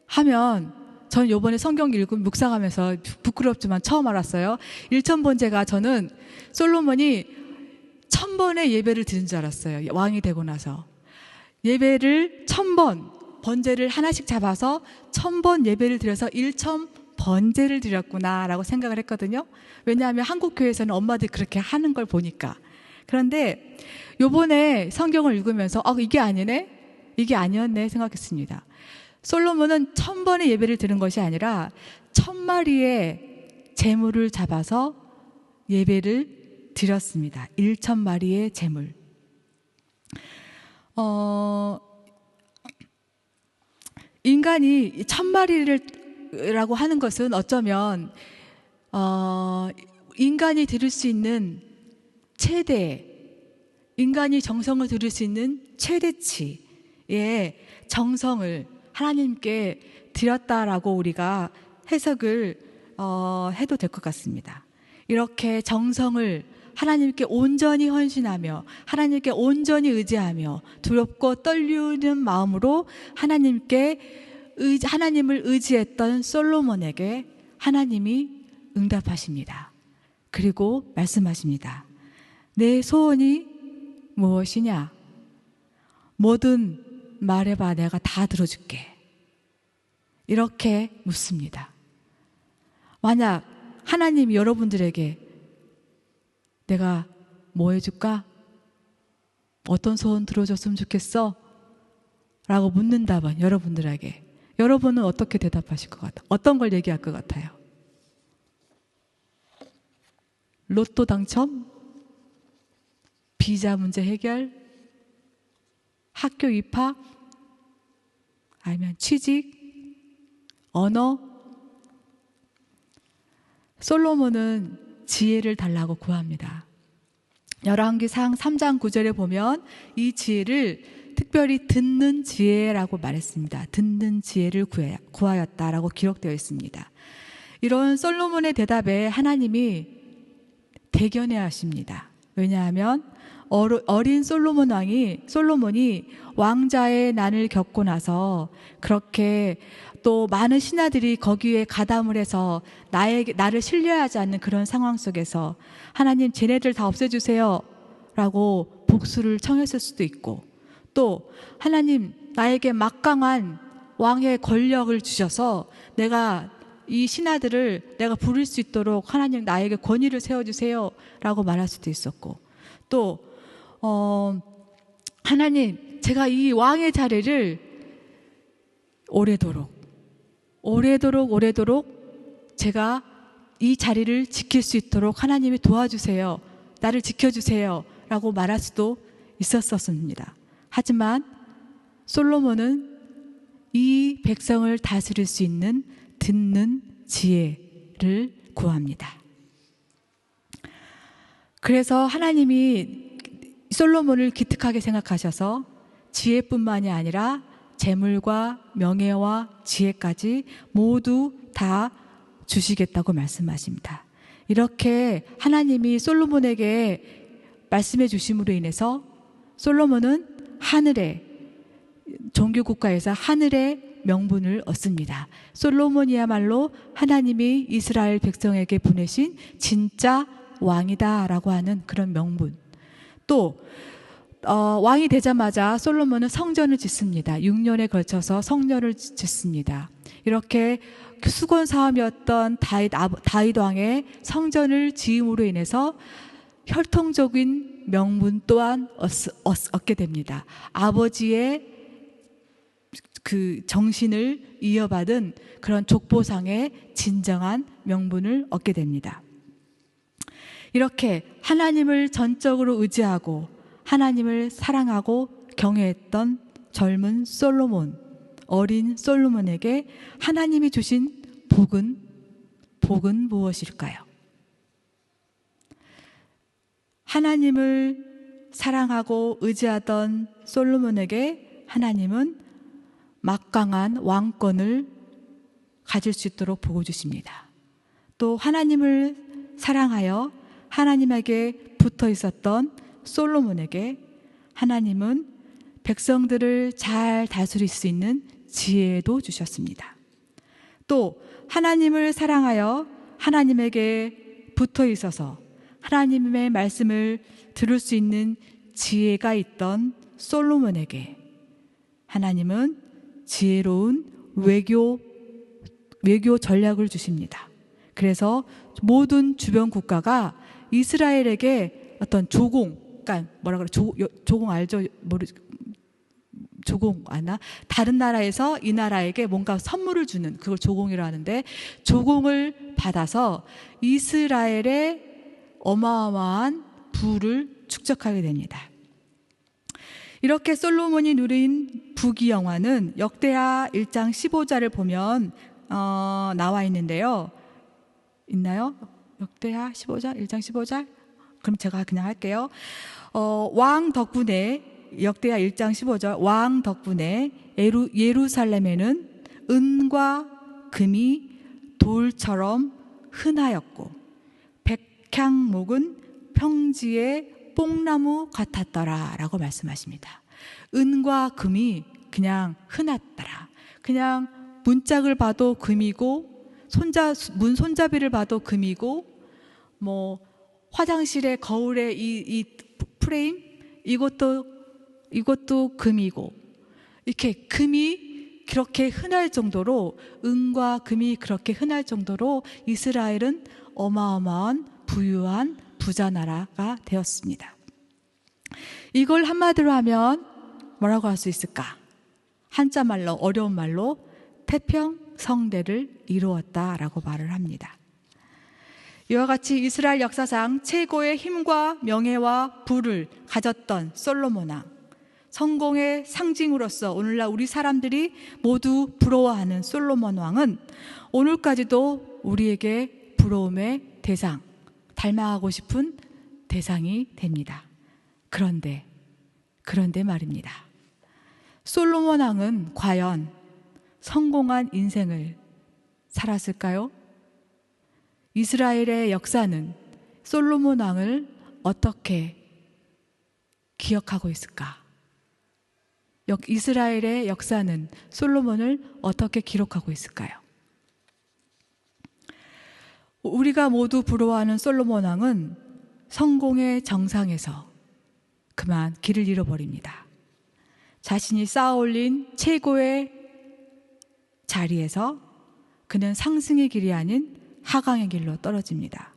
하면, 전 요번에 성경 읽고 묵상하면서 부끄럽지만 처음 알았어요. 1,000번제가, 저는 솔로몬이 1,000번의 예배를 드린 줄 알았어요. 왕이 되고 나서. 예배를 1,000번, 번제를 하나씩 잡아서 1,000번 예배를 드려서 1,000번제를 드렸구나라고 생각을 했거든요. 왜냐하면 한국 교회에서는 엄마들이 그렇게 하는 걸 보니까. 그런데 요번에 성경을 읽으면서 이게 아니네? 이게 아니었네 생각했습니다. 솔로몬은 1000번의 예배를 드린 것이 아니라 1000마리의 제물을 잡아서 예배를 드렸습니다. 1000마리의 제물. 인간이 1000마리라고 하는 것은 어쩌면 인간이 드릴 수 있는 인간이 정성을 들일 수 있는 최대치의 정성을 하나님께 드렸다라고 우리가 해석을 해도 될 것 같습니다. 이렇게 정성을 하나님께 온전히 헌신하며 하나님께 온전히 의지하며 두렵고 떨리는 마음으로 하나님을 의지했던 솔로몬에게 하나님이 응답하십니다. 그리고 말씀하십니다. 내 소원이 무엇이냐? 뭐든 말해봐, 내가 다 들어줄게. 이렇게 묻습니다. 만약 하나님이 여러분들에게 내가 뭐 해줄까? 어떤 소원 들어줬으면 좋겠어? 라고 묻는다면 여러분들에게 여러분은 어떻게 대답하실 것 같아요? 어떤 걸 얘기할 것 같아요? 로또 당첨? 비자 문제 해결? 학교 입학? 아니면 취직? 언어? 솔로몬은 지혜를 달라고 구합니다. 열왕기상 3장 9절에 보면 이 지혜를 특별히 듣는 지혜라고 말했습니다. 듣는 지혜를 구하였다라고 기록되어 있습니다. 이런 솔로몬의 대답에 하나님이 대견해 하십니다. 왜냐하면 어린 솔로몬이 왕자의 난을 겪고 나서 그렇게 또 많은 신하들이 거기에 가담을 해서 나를 신뢰하지 않는 그런 상황 속에서 하나님 쟤네들 다 없애주세요 라고 복수를 청했을 수도 있고, 또 하나님 나에게 막강한 왕의 권력을 주셔서 내가 이 신하들을 내가 부릴 수 있도록 하나님 나에게 권위를 세워주세요 라고 말할 수도 있었고, 또 하나님 제가 이 왕의 자리를 오래도록 제가 이 자리를 지킬 수 있도록 하나님이 도와주세요, 나를 지켜주세요 라고 말할 수도 있었습니다. 하지만 솔로몬은 이 백성을 다스릴 수 있는 듣는 지혜를 구합니다. 그래서 하나님이 솔로몬을 기특하게 생각하셔서 지혜뿐만이 아니라 재물과 명예와 지혜까지 모두 다 주시겠다고 말씀하십니다. 이렇게 하나님이 솔로몬에게 말씀해 주심으로 인해서 솔로몬은 종교국가에서 하늘의 명분을 얻습니다. 솔로몬이야말로 하나님이 이스라엘 백성에게 보내신 진짜 왕이다라고 하는 그런 명분. 또 왕이 되자마자 솔로몬은 성전을 짓습니다. 6년에 걸쳐서 성전을 짓습니다. 이렇게 수건 사업이었던 다윗 왕의 성전을 지음으로 인해서 혈통적인 명분 또한 얻게 됩니다. 아버지의 그 정신을 이어받은 그런 족보상의 진정한 명분을 얻게 됩니다. 이렇게 하나님을 전적으로 의지하고 하나님을 사랑하고 경외했던 젊은 솔로몬, 어린 솔로몬에게 하나님이 주신 복은 무엇일까요? 하나님을 사랑하고 의지하던 솔로몬에게 하나님은 막강한 왕권을 가질 수 있도록 복을 주십니다. 또 하나님을 사랑하여 하나님에게 붙어 있었던 솔로몬에게 하나님은 백성들을 잘 다스릴 수 있는 지혜도 주셨습니다. 또 하나님을 사랑하여 하나님에게 붙어 있어서 하나님의 말씀을 들을 수 있는 지혜가 있던 솔로몬에게 하나님은 지혜로운 외교 전략을 주십니다. 그래서 모든 주변 국가가 이스라엘에게 어떤 조공 알죠? 다른 나라에서 이 나라에게 뭔가 선물을 주는, 그걸 조공이라고 하는데, 조공을 받아서 이스라엘의 어마어마한 부를 축적하게 됩니다. 이렇게 솔로몬이 누린 부귀영화는 역대하 1장 15절을 보면 나와 있는데요. 있나요? 역대하 15절? 1장 15절? 그럼 제가 그냥 할게요. 왕 덕분에, 역대하 1장 15절, 왕 덕분에 예루살렘에는 은과 금이 돌처럼 흔하였고 백향목은 평지의 뽕나무 같았더라 라고 말씀하십니다. 은과 금이 그냥 흔했더라. 그냥 문짝을 봐도 금이고 문 손잡이를 봐도 금이고, 뭐 화장실의 거울의 이 프레임 이것도 금이고, 이렇게 금이 그렇게 흔할 정도로, 은과 금이 그렇게 흔할 정도로 이스라엘은 어마어마한 부유한 부자 나라가 되었습니다. 이걸 한마디로 하면 뭐라고 할 수 있을까? 한자말로, 어려운 말로 태평성대를 이루었다라고 말을 합니다. 이와 같이 이스라엘 역사상 최고의 힘과 명예와 부를 가졌던 솔로몬 왕, 성공의 상징으로서 오늘날 우리 사람들이 모두 부러워하는 솔로몬 왕은 오늘까지도 우리에게 부러움의 대상, 닮아가고 싶은 대상이 됩니다. 그런데 말입니다. 솔로몬 왕은 과연 성공한 인생을 살았을까요? 이스라엘의 역사는 솔로몬 왕을 어떻게 기억하고 있을까? 이스라엘의 역사는 솔로몬을 어떻게 기록하고 있을까요? 우리가 모두 부러워하는 솔로몬 왕은 성공의 정상에서 그만 길을 잃어버립니다. 자신이 쌓아올린 최고의 자리에서 그는 상승의 길이 아닌 하강의 길로 떨어집니다.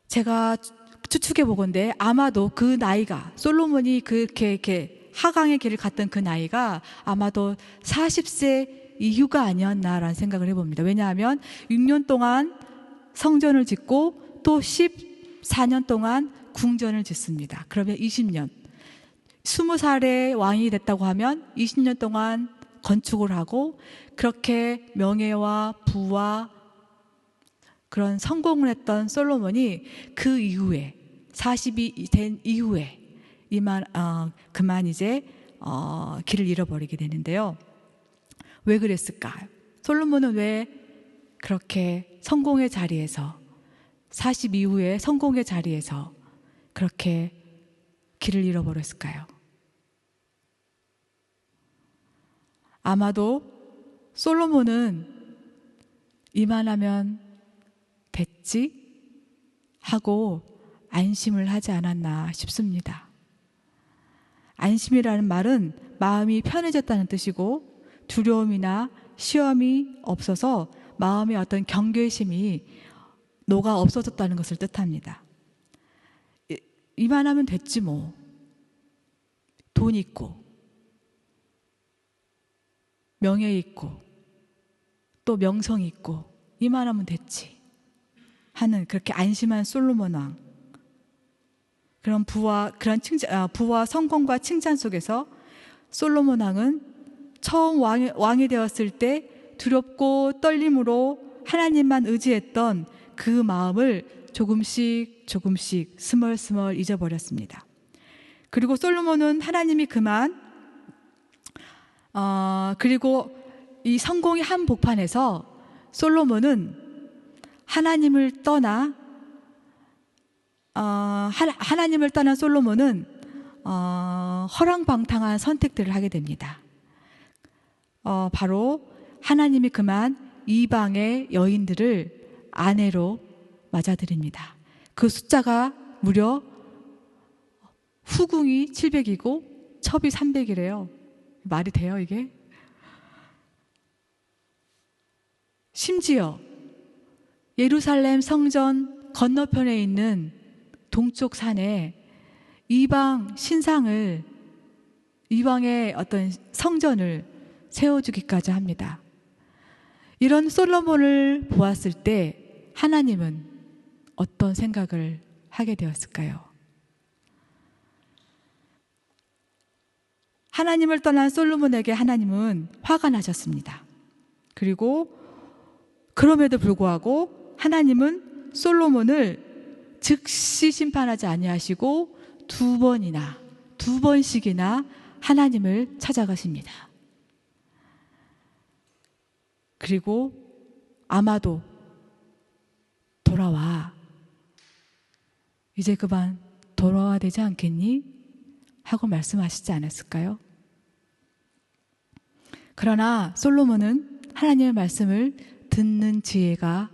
제가 추측해 보건대 아마도 그 나이가, 솔로몬이 이렇게 하강의 길을 갔던 그 나이가 아마도 40세 이후가 아니었나라는 생각을 해봅니다. 왜냐하면 6년 동안 성전을 짓고 또 14년 동안 궁전을 짓습니다. 그러면 20년, 20살에 왕이 됐다고 하면 20년 동안 건축을 하고, 그렇게 명예와 부와 그런 성공을 했던 솔로몬이 그 이후에 40이 된 이후에 그만 이제 길을 잃어버리게 되는데요. 왜 그랬을까? 솔로몬은 왜 그렇게 성공의 자리에서, 40 이후에 성공의 자리에서 그렇게 길을 잃어버렸을까요? 아마도 솔로몬은 이만하면 됐지 하고 안심을 하지 않았나 싶습니다. 안심이라는 말은 마음이 편해졌다는 뜻이고, 두려움이나 시험이 없어서 마음의 어떤 경계심이 녹아 없어졌다는 것을 뜻합니다. 이만하면 됐지 뭐. 돈 있고 명예 있고 또 명성 있고 이만하면 됐지 하는, 그렇게 안심한 솔로몬 왕. 그런 부와 성공과 칭찬 속에서 솔로몬 왕은 처음 왕이 되었을 때 두렵고 떨림으로 하나님만 의지했던 그 마음을 조금씩 스멀스멀 잊어버렸습니다. 그리고 솔로몬은 하나님이 그리고 이 성공의 한복판에서 솔로몬은 하나님을 떠난 솔로몬은 허랑방탕한 선택들을 하게 됩니다. 바로 하나님이 그만 이방의 여인들을 아내로 맞아들입니다. 그 숫자가 무려 후궁이 700이고 첩이 300이래요. 말이 돼요, 이게? 심지어 예루살렘 성전 건너편에 있는 동쪽 산에 이방 신상을 이방의 어떤 성전을 세워주기까지 합니다. 이런 솔로몬을 보았을 때 하나님은 어떤 생각을 하게 되었을까요? 하나님을 떠난 솔로몬에게 하나님은 화가 나셨습니다. 그리고 그럼에도 불구하고 하나님은 솔로몬을 즉시 심판하지 아니하시고 두 번씩이나 하나님을 찾아가십니다. 그리고 아마도 돌아와, 이제 그만 돌아와야 되지 않겠니? 하고 말씀하시지 않았을까요? 그러나 솔로몬은 하나님의 말씀을 듣는 지혜가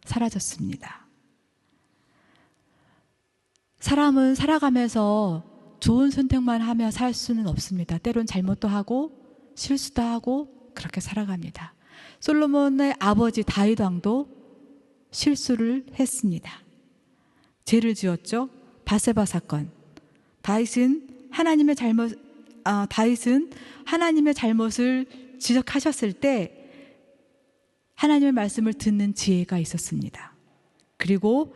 사라졌습니다. 사람은 살아가면서 좋은 선택만 하며 살 수는 없습니다. 때론 잘못도 하고 실수도 하고 그렇게 살아갑니다. 솔로몬의 아버지 다윗 왕도 실수를 했습니다. 죄를 지었죠. 바세바 사건. 다윗은 하나님의 잘못을 지적하셨을 때 하나님의 말씀을 듣는 지혜가 있었습니다. 그리고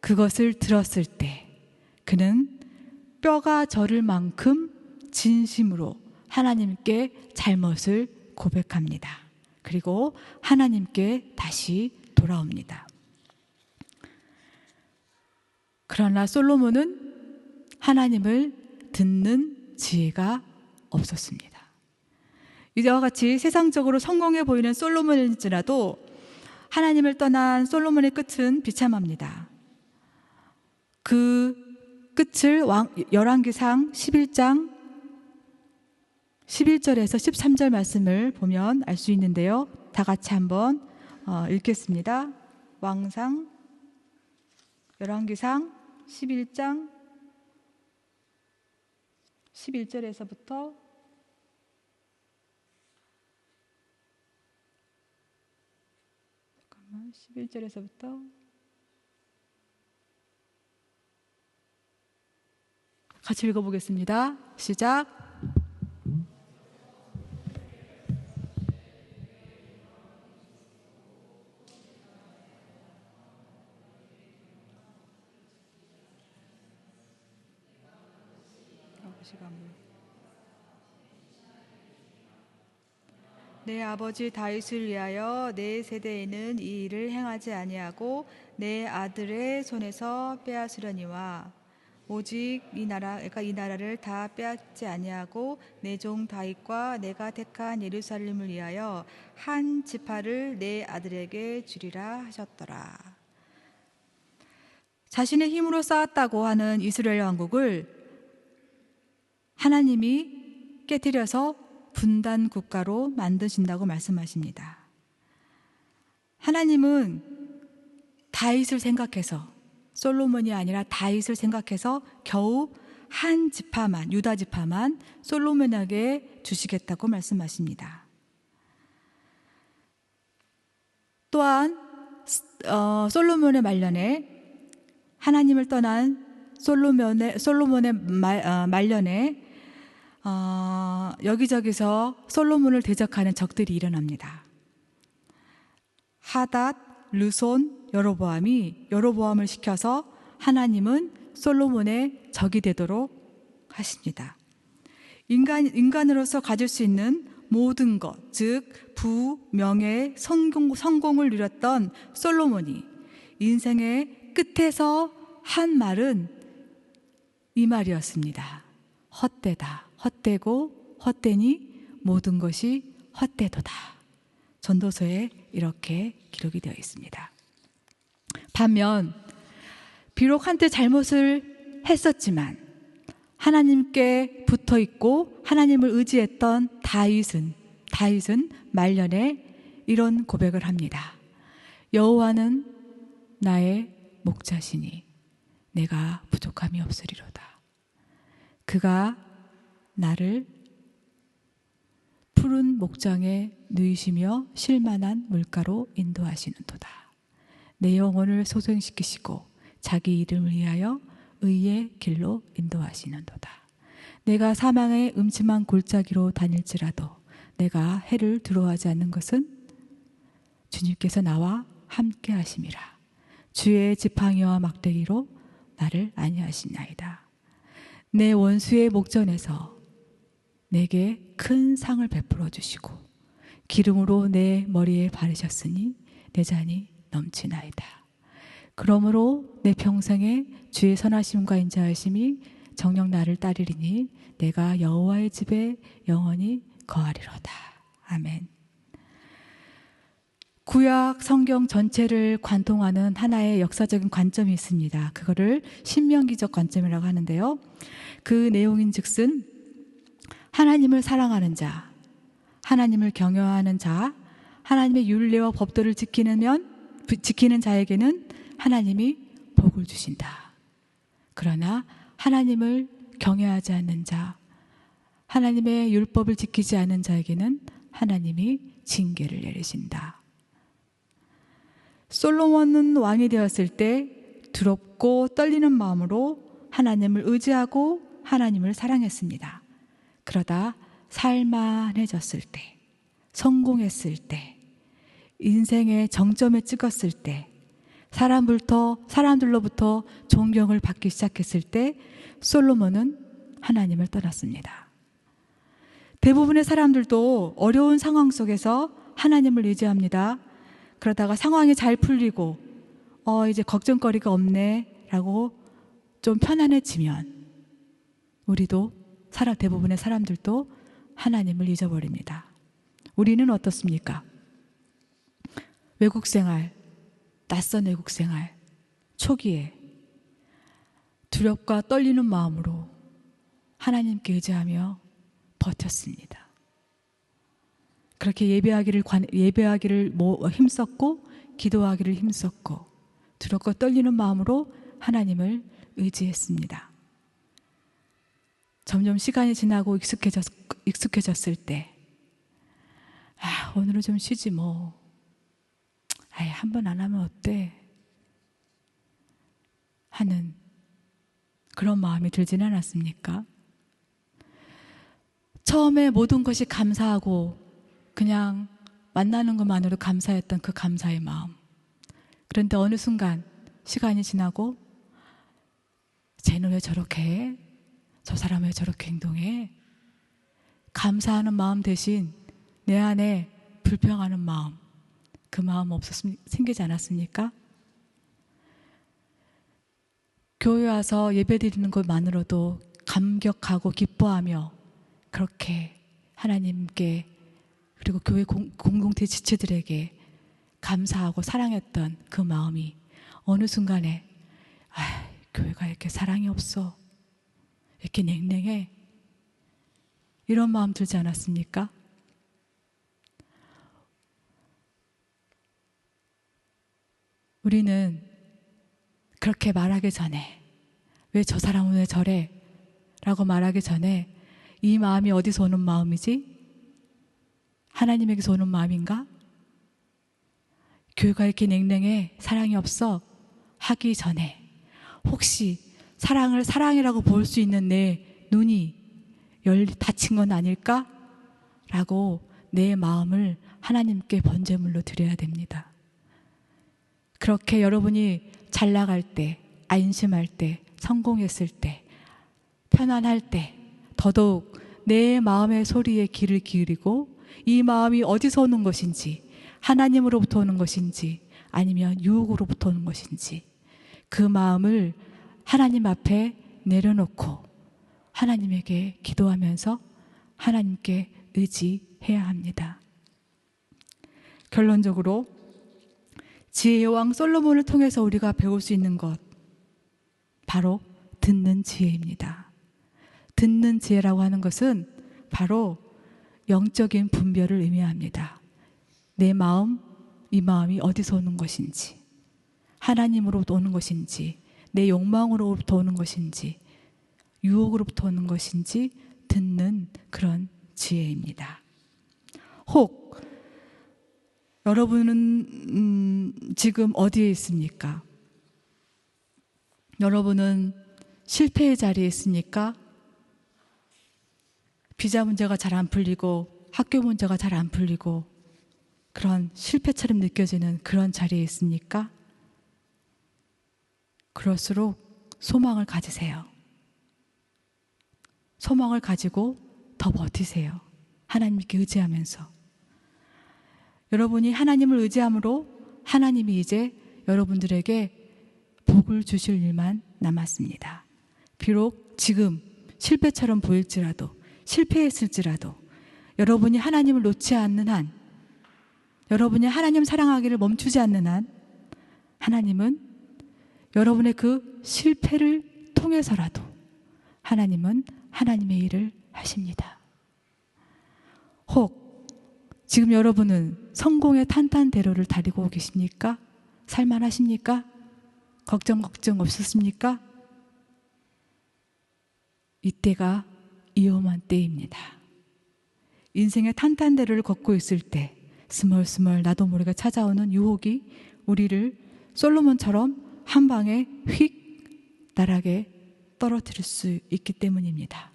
그것을 들었을 때 그는 뼈가 저릴 만큼 진심으로 하나님께 잘못을 고백합니다. 그리고 하나님께 다시 돌아옵니다. 그러나 솔로몬은 하나님을 듣는 지혜가 없었습니다. 이와 같이 세상적으로 성공해 보이는 솔로몬일지라도 하나님을 떠난 솔로몬의 끝은 비참합니다. 그 끝을 열왕기상 11장 11절에서 13절 말씀을 보면 알 수 있는데요. 다 같이 한번 읽겠습니다. 열왕기상 11장 11절에서부터 11절에서부터 같이 읽어보겠습니다. 시작. 내 아버지 다윗을 위하여 내 세대에는 이 일을 행하지 아니하고 내 아들의 손에서 빼앗으려니와 오직 이 나라를 다 빼앗지 아니하고 내 종 다윗과 내가 택한 예루살렘을 위하여 한 지파를 내 아들에게 주리라 하셨더라. 자신의 힘으로 쌓았다고 하는 이스라엘 왕국을 하나님이 깨뜨려서 분단 국가로 만드신다고 말씀하십니다. 하나님은 다윗을 생각해서, 솔로몬이 아니라 다윗을 생각해서 겨우 한 지파만, 유다 지파만 솔로몬에게 주시겠다고 말씀하십니다. 또한 솔로몬의 말년에, 하나님을 떠난 솔로몬의 말년에 여기저기서 솔로몬을 대적하는 적들이 일어납니다. 하닷, 르손, 여로보암을 시켜서 하나님은 솔로몬의 적이 되도록 하십니다. 인간으로서 가질 수 있는 모든 것, 즉 부, 명예, 성공을 누렸던 솔로몬이 인생의 끝에서 한 말은 이 말이었습니다. 헛되다. 헛되고 헛되니 모든 것이 헛되도다. 전도서에 이렇게 기록이 되어 있습니다. 반면 비록 한때 잘못을 했었지만 하나님께 붙어 있고 하나님을 의지했던 다윗은 말년에 이런 고백을 합니다. 여호와는 나의 목자시니 내가 부족함이 없으리로다. 그가 나를 푸른 목장에 누이시며 쉴만한 물가로 인도하시는도다. 내 영혼을 소생시키시고 자기 이름을 위하여 의의 길로 인도하시는도다. 내가 사망의 음침한 골짜기로 다닐지라도 내가 해를 두려워하지 않는 것은 주님께서 나와 함께 하심이라. 주의 지팡이와 막대기로 나를 안위하시나이다. 내 원수의 목전에서 내게 큰 상을 베풀어 주시고 기름으로 내 머리에 바르셨으니 내 잔이 넘치나이다. 그러므로 내 평생에 주의 선하심과 인자하심이 정녕 나를 따르리니 내가 여호와의 집에 영원히 거하리로다. 아멘. 구약 성경 전체를 관통하는 하나의 역사적인 관점이 있습니다. 그거를 신명기적 관점이라고 하는데요. 그 내용인즉슨 하나님을 사랑하는 자, 하나님을 경외하는 자, 하나님의 율례와 법도를 지키는 자에게는 하나님이 복을 주신다. 그러나 하나님을 경외하지 않는 자, 하나님의 율법을 지키지 않는 자에게는 하나님이 징계를 내리신다. 솔로몬은 왕이 되었을 때 두렵고 떨리는 마음으로 하나님을 의지하고 하나님을 사랑했습니다. 그러다 살만해졌을 때, 성공했을 때, 인생의 정점에 찍었을 때, 사람들로부터 존경을 받기 시작했을 때 솔로몬은 하나님을 떠났습니다. 대부분의 사람들도 어려운 상황 속에서 하나님을 의지합니다. 그러다가 상황이 잘 풀리고 이제 걱정거리가 없네 라고 좀 편안해지면 우리도 대부분의 사람들도 하나님을 잊어버립니다. 우리는 어떻습니까? 외국생활, 낯선 외국생활 초기에 두렵과 떨리는 마음으로 하나님께 의지하며 버텼습니다. 그렇게 예배하기를 힘썼고 기도하기를 힘썼고 두렵고 떨리는 마음으로 하나님을 의지했습니다. 점점 시간이 지나고 익숙해졌을 때 오늘은 좀 쉬지 뭐. 한 번 안 하면 어때? 하는 그런 마음이 들지는 않았습니까? 처음에 모든 것이 감사하고 그냥 만나는 것만으로 감사했던 그 감사의 마음. 그런데 어느 순간 시간이 지나고 쟤는 왜 저렇게 해? 저 사람은 왜 저렇게 행동해? 감사하는 마음 대신 내 안에 불평하는 마음, 그 마음 생기지 않았습니까? 교회 와서 예배 드리는 것만으로도 감격하고 기뻐하며 그렇게 하나님께 그리고 교회 공동체 지체들에게 감사하고 사랑했던 그 마음이 어느 순간에 교회가 이렇게 사랑이 없어, 이렇게 냉랭해, 이런 마음 들지 않았습니까? 우리는 그렇게 말하기 전에 왜 저 사람은 왜 저래? 라고 말하기 전에 이 마음이 어디서 오는 마음이지? 하나님에게서 오는 마음인가? 교회가 이렇게 냉랭해, 사랑이 없어 하기 전에 혹시 사랑을 사랑이라고 볼 수 있는 내 눈이 닫힌 건 아닐까? 라고 내 마음을 하나님께 번제물로 드려야 됩니다. 그렇게 여러분이 잘 나갈 때, 안심할 때, 성공했을 때, 편안할 때 더더욱 내 마음의 소리에 귀를 기울이고 이 마음이 어디서 오는 것인지, 하나님으로부터 오는 것인지 아니면 유혹으로부터 오는 것인지 그 마음을 하나님 앞에 내려놓고 하나님에게 기도하면서 하나님께 의지해야 합니다. 결론적으로 지혜의 왕 솔로몬을 통해서 우리가 배울 수 있는 것, 바로 듣는 지혜입니다. 듣는 지혜라고 하는 것은 바로 영적인 분별을 의미합니다. 내 마음, 이 마음이 어디서 오는 것인지, 하나님으로부터 오는 것인지, 내 욕망으로부터 오는 것인지, 유혹으로부터 오는 것인지 듣는 그런 지혜입니다. 혹 여러분은 지금 어디에 있습니까? 여러분은 실패의 자리에 있습니까? 비자 문제가 잘 안 풀리고 학교 문제가 잘 안 풀리고 그런 실패처럼 느껴지는 그런 자리에 있습니까? 그럴수록 소망을 가지세요. 소망을 가지고 더 버티세요. 하나님께 의지하면서. 여러분이 하나님을 의지함으로 하나님이 이제 여러분들에게 복을 주실 일만 남았습니다. 비록 지금 실패처럼 보일지라도, 실패했을지라도 여러분이 하나님을 놓지 않는 한, 여러분이 하나님 사랑하기를 멈추지 않는 한, 하나님은 여러분의 그 실패를 통해서라도 하나님은 하나님의 일을 하십니다. 혹 지금 여러분은 성공의 탄탄대로를 다니고 계십니까? 살만하십니까? 걱정 없으십니까? 이때가 위험한 때입니다. 인생의 탄탄대로를 걷고 있을 때 스멀스멀 나도 모르게 찾아오는 유혹이 우리를 솔로몬처럼 한 방에 휙 나락에 떨어뜨릴 수 있기 때문입니다.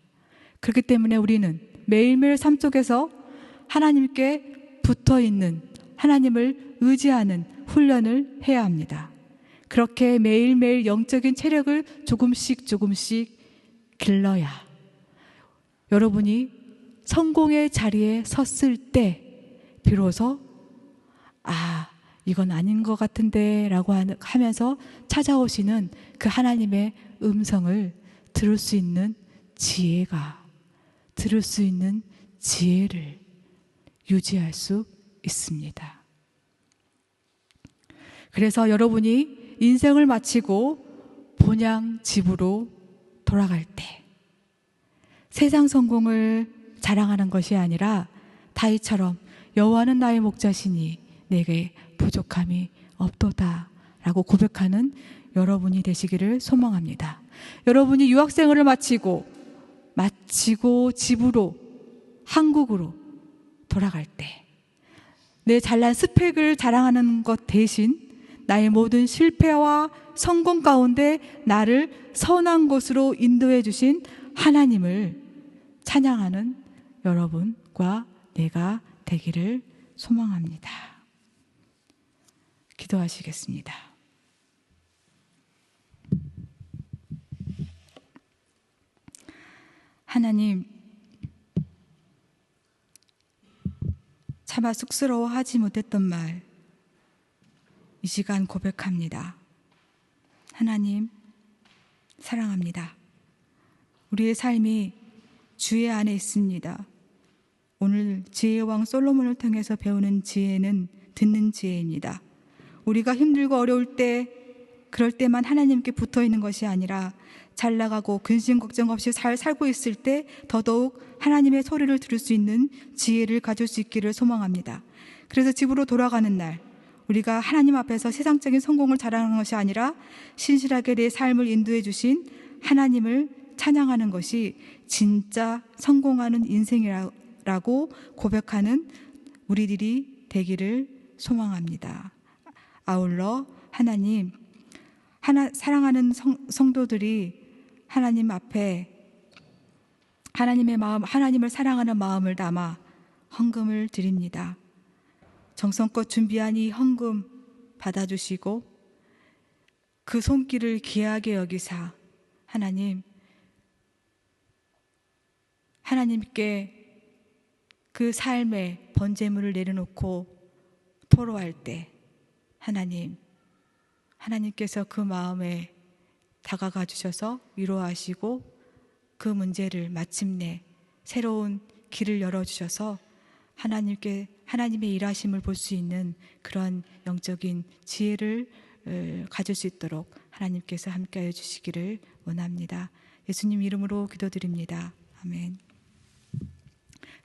그렇기 때문에 우리는 매일매일 삶 속에서 하나님께 붙어있는, 하나님을 의지하는 훈련을 해야 합니다. 그렇게 매일매일 영적인 체력을 조금씩 길러야 여러분이 성공의 자리에 섰을 때 비로소 이건 아닌 것 같은데 라고 하면서 찾아오시는 그 하나님의 음성을 들을 수 있는 지혜를 유지할 수 있습니다. 그래서 여러분이 인생을 마치고 본향 집으로 돌아갈 때 세상 성공을 자랑하는 것이 아니라 다윗처럼 여호와는 나의 목자시니 내게 부족함이 없도다 라고 고백하는 여러분이 되시기를 소망합니다. 여러분이 유학생활을 마치고 집으로, 한국으로 돌아갈 때 내 잘난 스펙을 자랑하는 것 대신 나의 모든 실패와 성공 가운데 나를 선한 곳으로 인도해 주신 하나님을 찬양하는 여러분과 내가 되기를 소망합니다. 기도하시겠습니다. 하나님, 차마 쑥스러워하지 못했던 말, 이 시간 고백합니다. 하나님, 사랑합니다. 우리의 삶이 주의 안에 있습니다. 오늘 지혜의 왕 솔로몬을 통해서 배우는 지혜는 듣는 지혜입니다. 우리가 힘들고 어려울 때, 그럴 때만 하나님께 붙어 있는 것이 아니라 잘 나가고 근심 걱정 없이 잘 살고 있을 때 더더욱 하나님의 소리를 들을 수 있는 지혜를 가질 수 있기를 소망합니다. 그래서 집으로 돌아가는 날 우리가 하나님 앞에서 세상적인 성공을 자랑하는 것이 아니라 신실하게 내 삶을 인도해 주신 하나님을 찬양하는 것이 진짜 성공하는 인생이라고 고백하는 우리들이 되기를 소망합니다. 아울러 하나님, 사랑하는 성도들이 하나님 앞에 하나님의 마음, 하나님을 사랑하는 마음을 담아 헌금을 드립니다. 정성껏 준비한 이 헌금 받아주시고 그 손길을 귀하게 여기사 하나님께 그 삶의 번제물을 내려놓고 토로할 때 하나님께서 그 마음에 다가가 주셔서 위로하시고 그 문제를 마침내 새로운 길을 열어주셔서 하나님의 일하심을 볼 수 있는 그런 영적인 지혜를 가질 수 있도록 하나님께서 함께하여 주시기를 원합니다. 예수님 이름으로 기도드립니다. 아멘.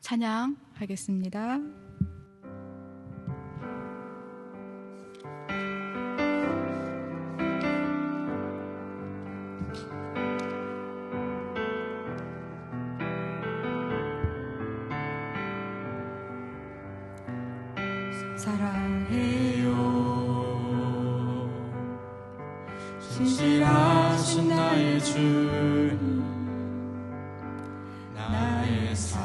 찬양하겠습니다. 사랑해요 신실하신 나의 주님 나의 나의 삶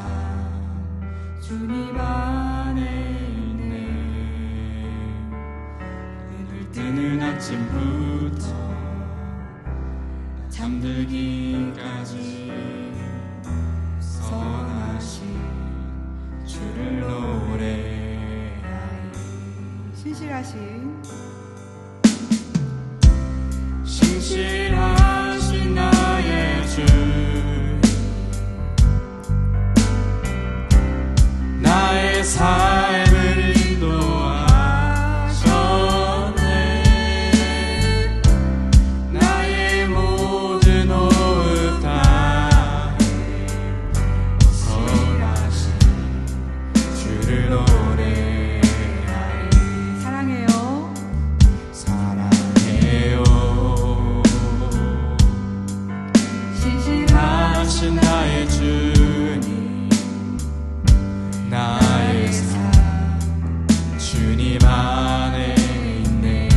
주님 안에 있네. 눈을 뜨는 아침부터 잠들기까지 선하신 주를 노래하리. 신실하신 나의 주, 나의 삶을 인도하셨네. 나의 모든 호흡 다 선하신 주를 노래하리. 사랑해요. 사랑해요. 신실하신 나의 주님, 나의 삶 주님 안에 있네.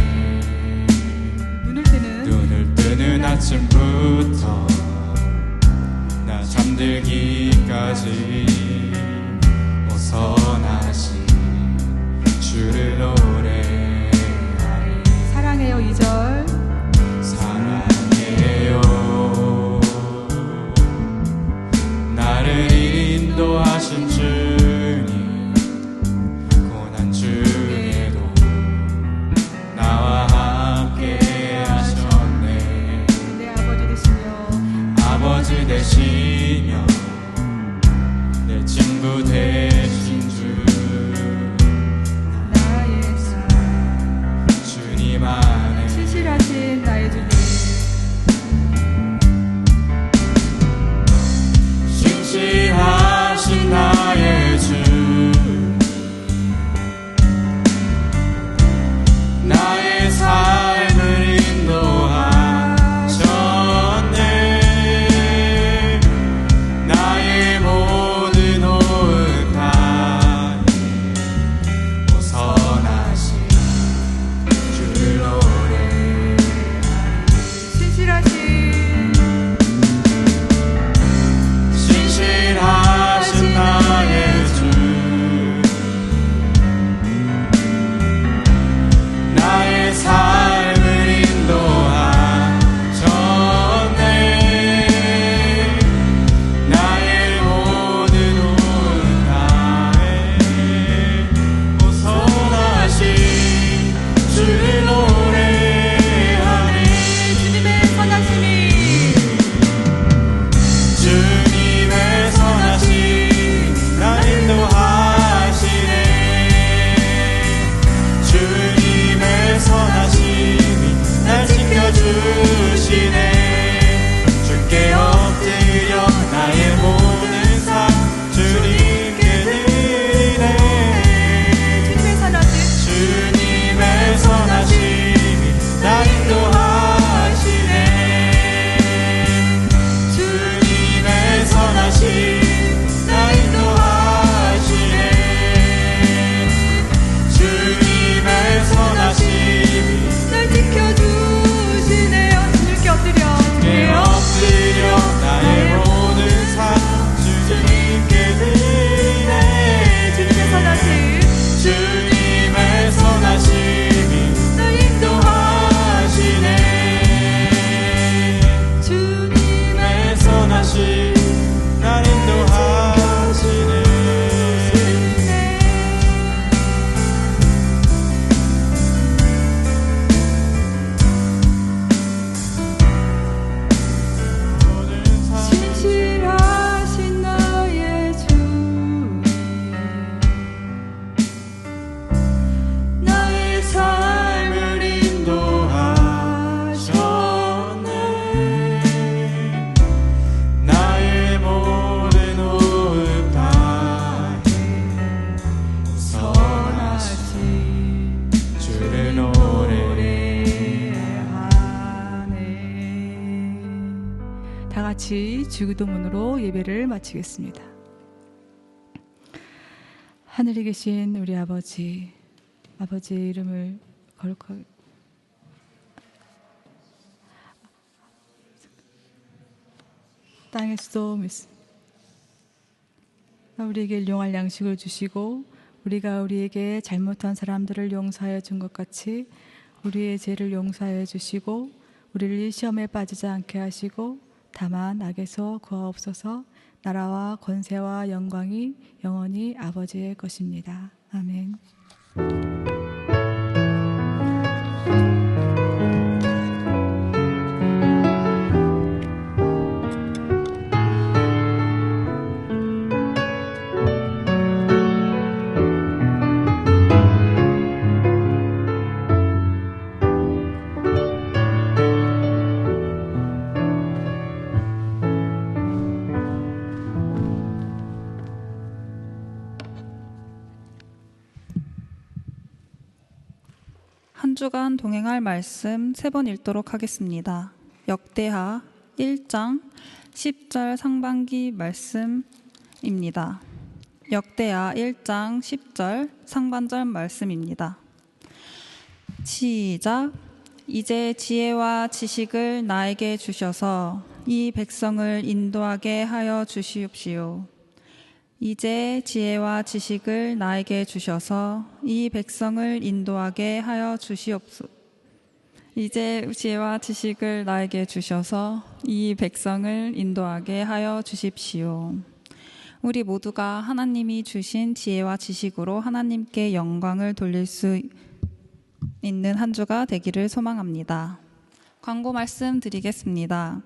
눈을 뜨는 아침부터 나 잠들기까지 선하신 주를 노래하리. 사랑해요. 2절. 사랑해요. 나를 인도하신 주님, 고난 중에도 나와 함께 하셨네. 내 아버지 되시며 아버지 되시며 내 친구 되신 주, 나의 삶 주님 안에 신실하신 나의 주님. 신실하신 나의 주, 나의 삶을 인도하셨네. 나의 모든 호흡 다 선하신 주를 노래하리. 신실하신 나의 주, 나의 삶을 인도하셨네. 나의 모든 호흡 다해 선하신 주를 노래하리. 주님의 선하심이 주님의 선하심 날 인도하시네. 주님의 선하심이 날 지켜주시네. 주께 엎드려 나의 모든 삶 주님께 드리네. 주님의 선하심 주님의 선하심이 날 인도하시네. 주님의 선하심 날 인도하시네. 주님의 선하심이 날 지켜주시네요. 주님께 엎드려 주께 엎드려 나의 모든 삶 주님께 드리네. 주님의 선하심 주님의 선하심이 날 인도하시네. 주님의 선하심 날 인도하시네. 모든 삶 신실하신 나의 주, 나의 삶을 인도하셨네. 나의 모든 호흡 다해 선하신 주를 노래하네. 다 같이 주기도문으로 예배를 마치겠습니다. 하늘에 계신 우리 아버지의 이름을 거룩하게 땅에서도 믿습니다. 우리에게 일용할 양식을 주시고 우리가 우리에게 잘못한 사람들을 용서하여 준 것 같이 우리의 죄를 용서하여 주시고 우리를 시험에 빠지지 않게 하시고 다만 악에서 구하옵소서. 나라와 권세와 영광이 영원히 아버지의 것입니다. 아멘. 한 주간 동행할 말씀 3번 읽도록 하겠습니다. 역대하 1장 10절 상반기 말씀입니다. 역대하 1장 10절 상반절 말씀입니다. 시작. 이제 지혜와 지식을 나에게 주셔서 이 백성을 인도하게 하여 주시옵시오. 이제 지혜와 지식을 나에게 주셔서 이 백성을 인도하게 하여 주시옵소서. 이제 지혜와 지식을 나에게 주셔서 이 백성을 인도하게 하여 주십시오. 우리 모두가 하나님이 주신 지혜와 지식으로 하나님께 영광을 돌릴 수 있는 한 주가 되기를 소망합니다. 광고 말씀 드리겠습니다.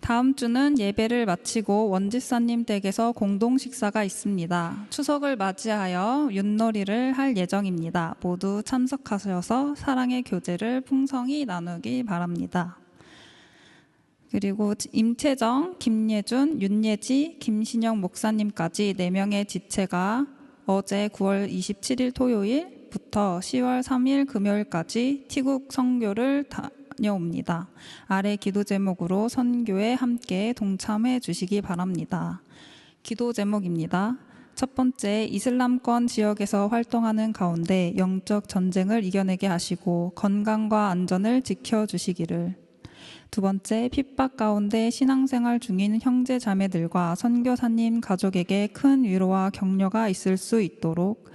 다음 주는 예배를 마치고 원지사님 댁에서 공동 식사가 있습니다. 추석을 맞이하여 윷놀이를 할 예정입니다. 모두 참석하셔서 사랑의 교제를 풍성히 나누기 바랍니다. 그리고 임채정, 김예준, 윤예지, 김신영 목사님까지 4명의 지체가 어제 9월 27일 토요일부터 10월 3일 금요일까지 티국 선교를 다녀옵니다. 아래 기도 제목으로 선교에 함께 동참해 주시기 바랍니다. 기도 제목입니다. 첫 번째, 이슬람권 지역에서 활동하는 가운데 영적 전쟁을 이겨내게 하시고 건강과 안전을 지켜주시기를. 두 번째, 핍박 가운데 신앙생활 중인 형제 자매들과 선교사님 가족에게 큰 위로와 격려가 있을 수 있도록.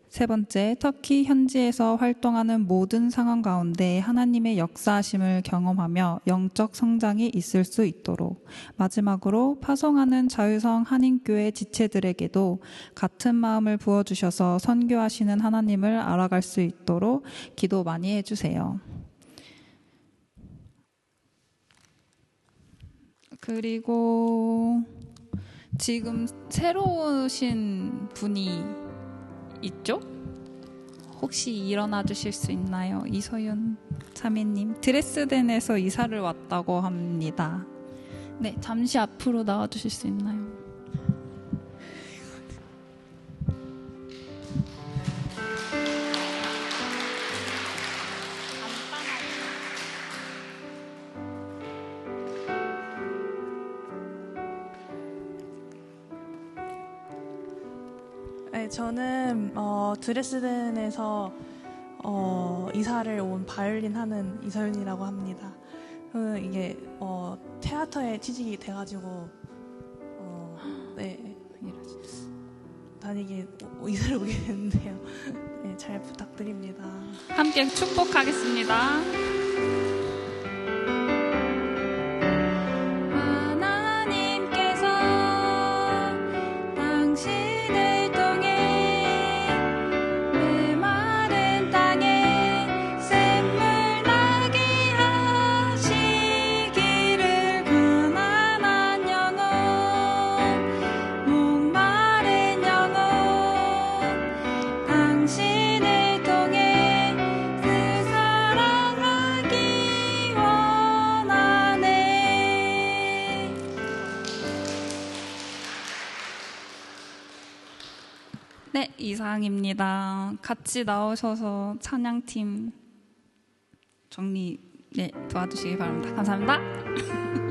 세 번째, 터키 현지에서 활동하는 모든 상황 가운데 하나님의 역사하심을 경험하며 영적 성장이 있을 수 있도록. 마지막으로 파송하는 자유성 한인교회 지체들에게도 같은 마음을 부어주셔서 선교하시는 하나님을 알아갈 수 있도록 기도 많이 해주세요. 그리고 지금 새로 오신 분이 있죠? 혹시 일어나 주실 수 있나요? 이소윤 자매님, 드레스덴에서 이사를 왔다고 합니다. 네, 잠시 앞으로 나와 주실 수 있나요? 네, 저는 드레스덴에서 이사를 온 바이올린 하는 이서윤이라고 합니다. 저는 이게 테아터에 취직이 돼가지고 네, 다니게 이사를 오게 됐는데요. 네, 잘 부탁드립니다. 함께 축복하겠습니다. 네, 이상입니다. 같이 나오셔서 찬양팀 정리 도와주시기 바랍니다. 감사합니다.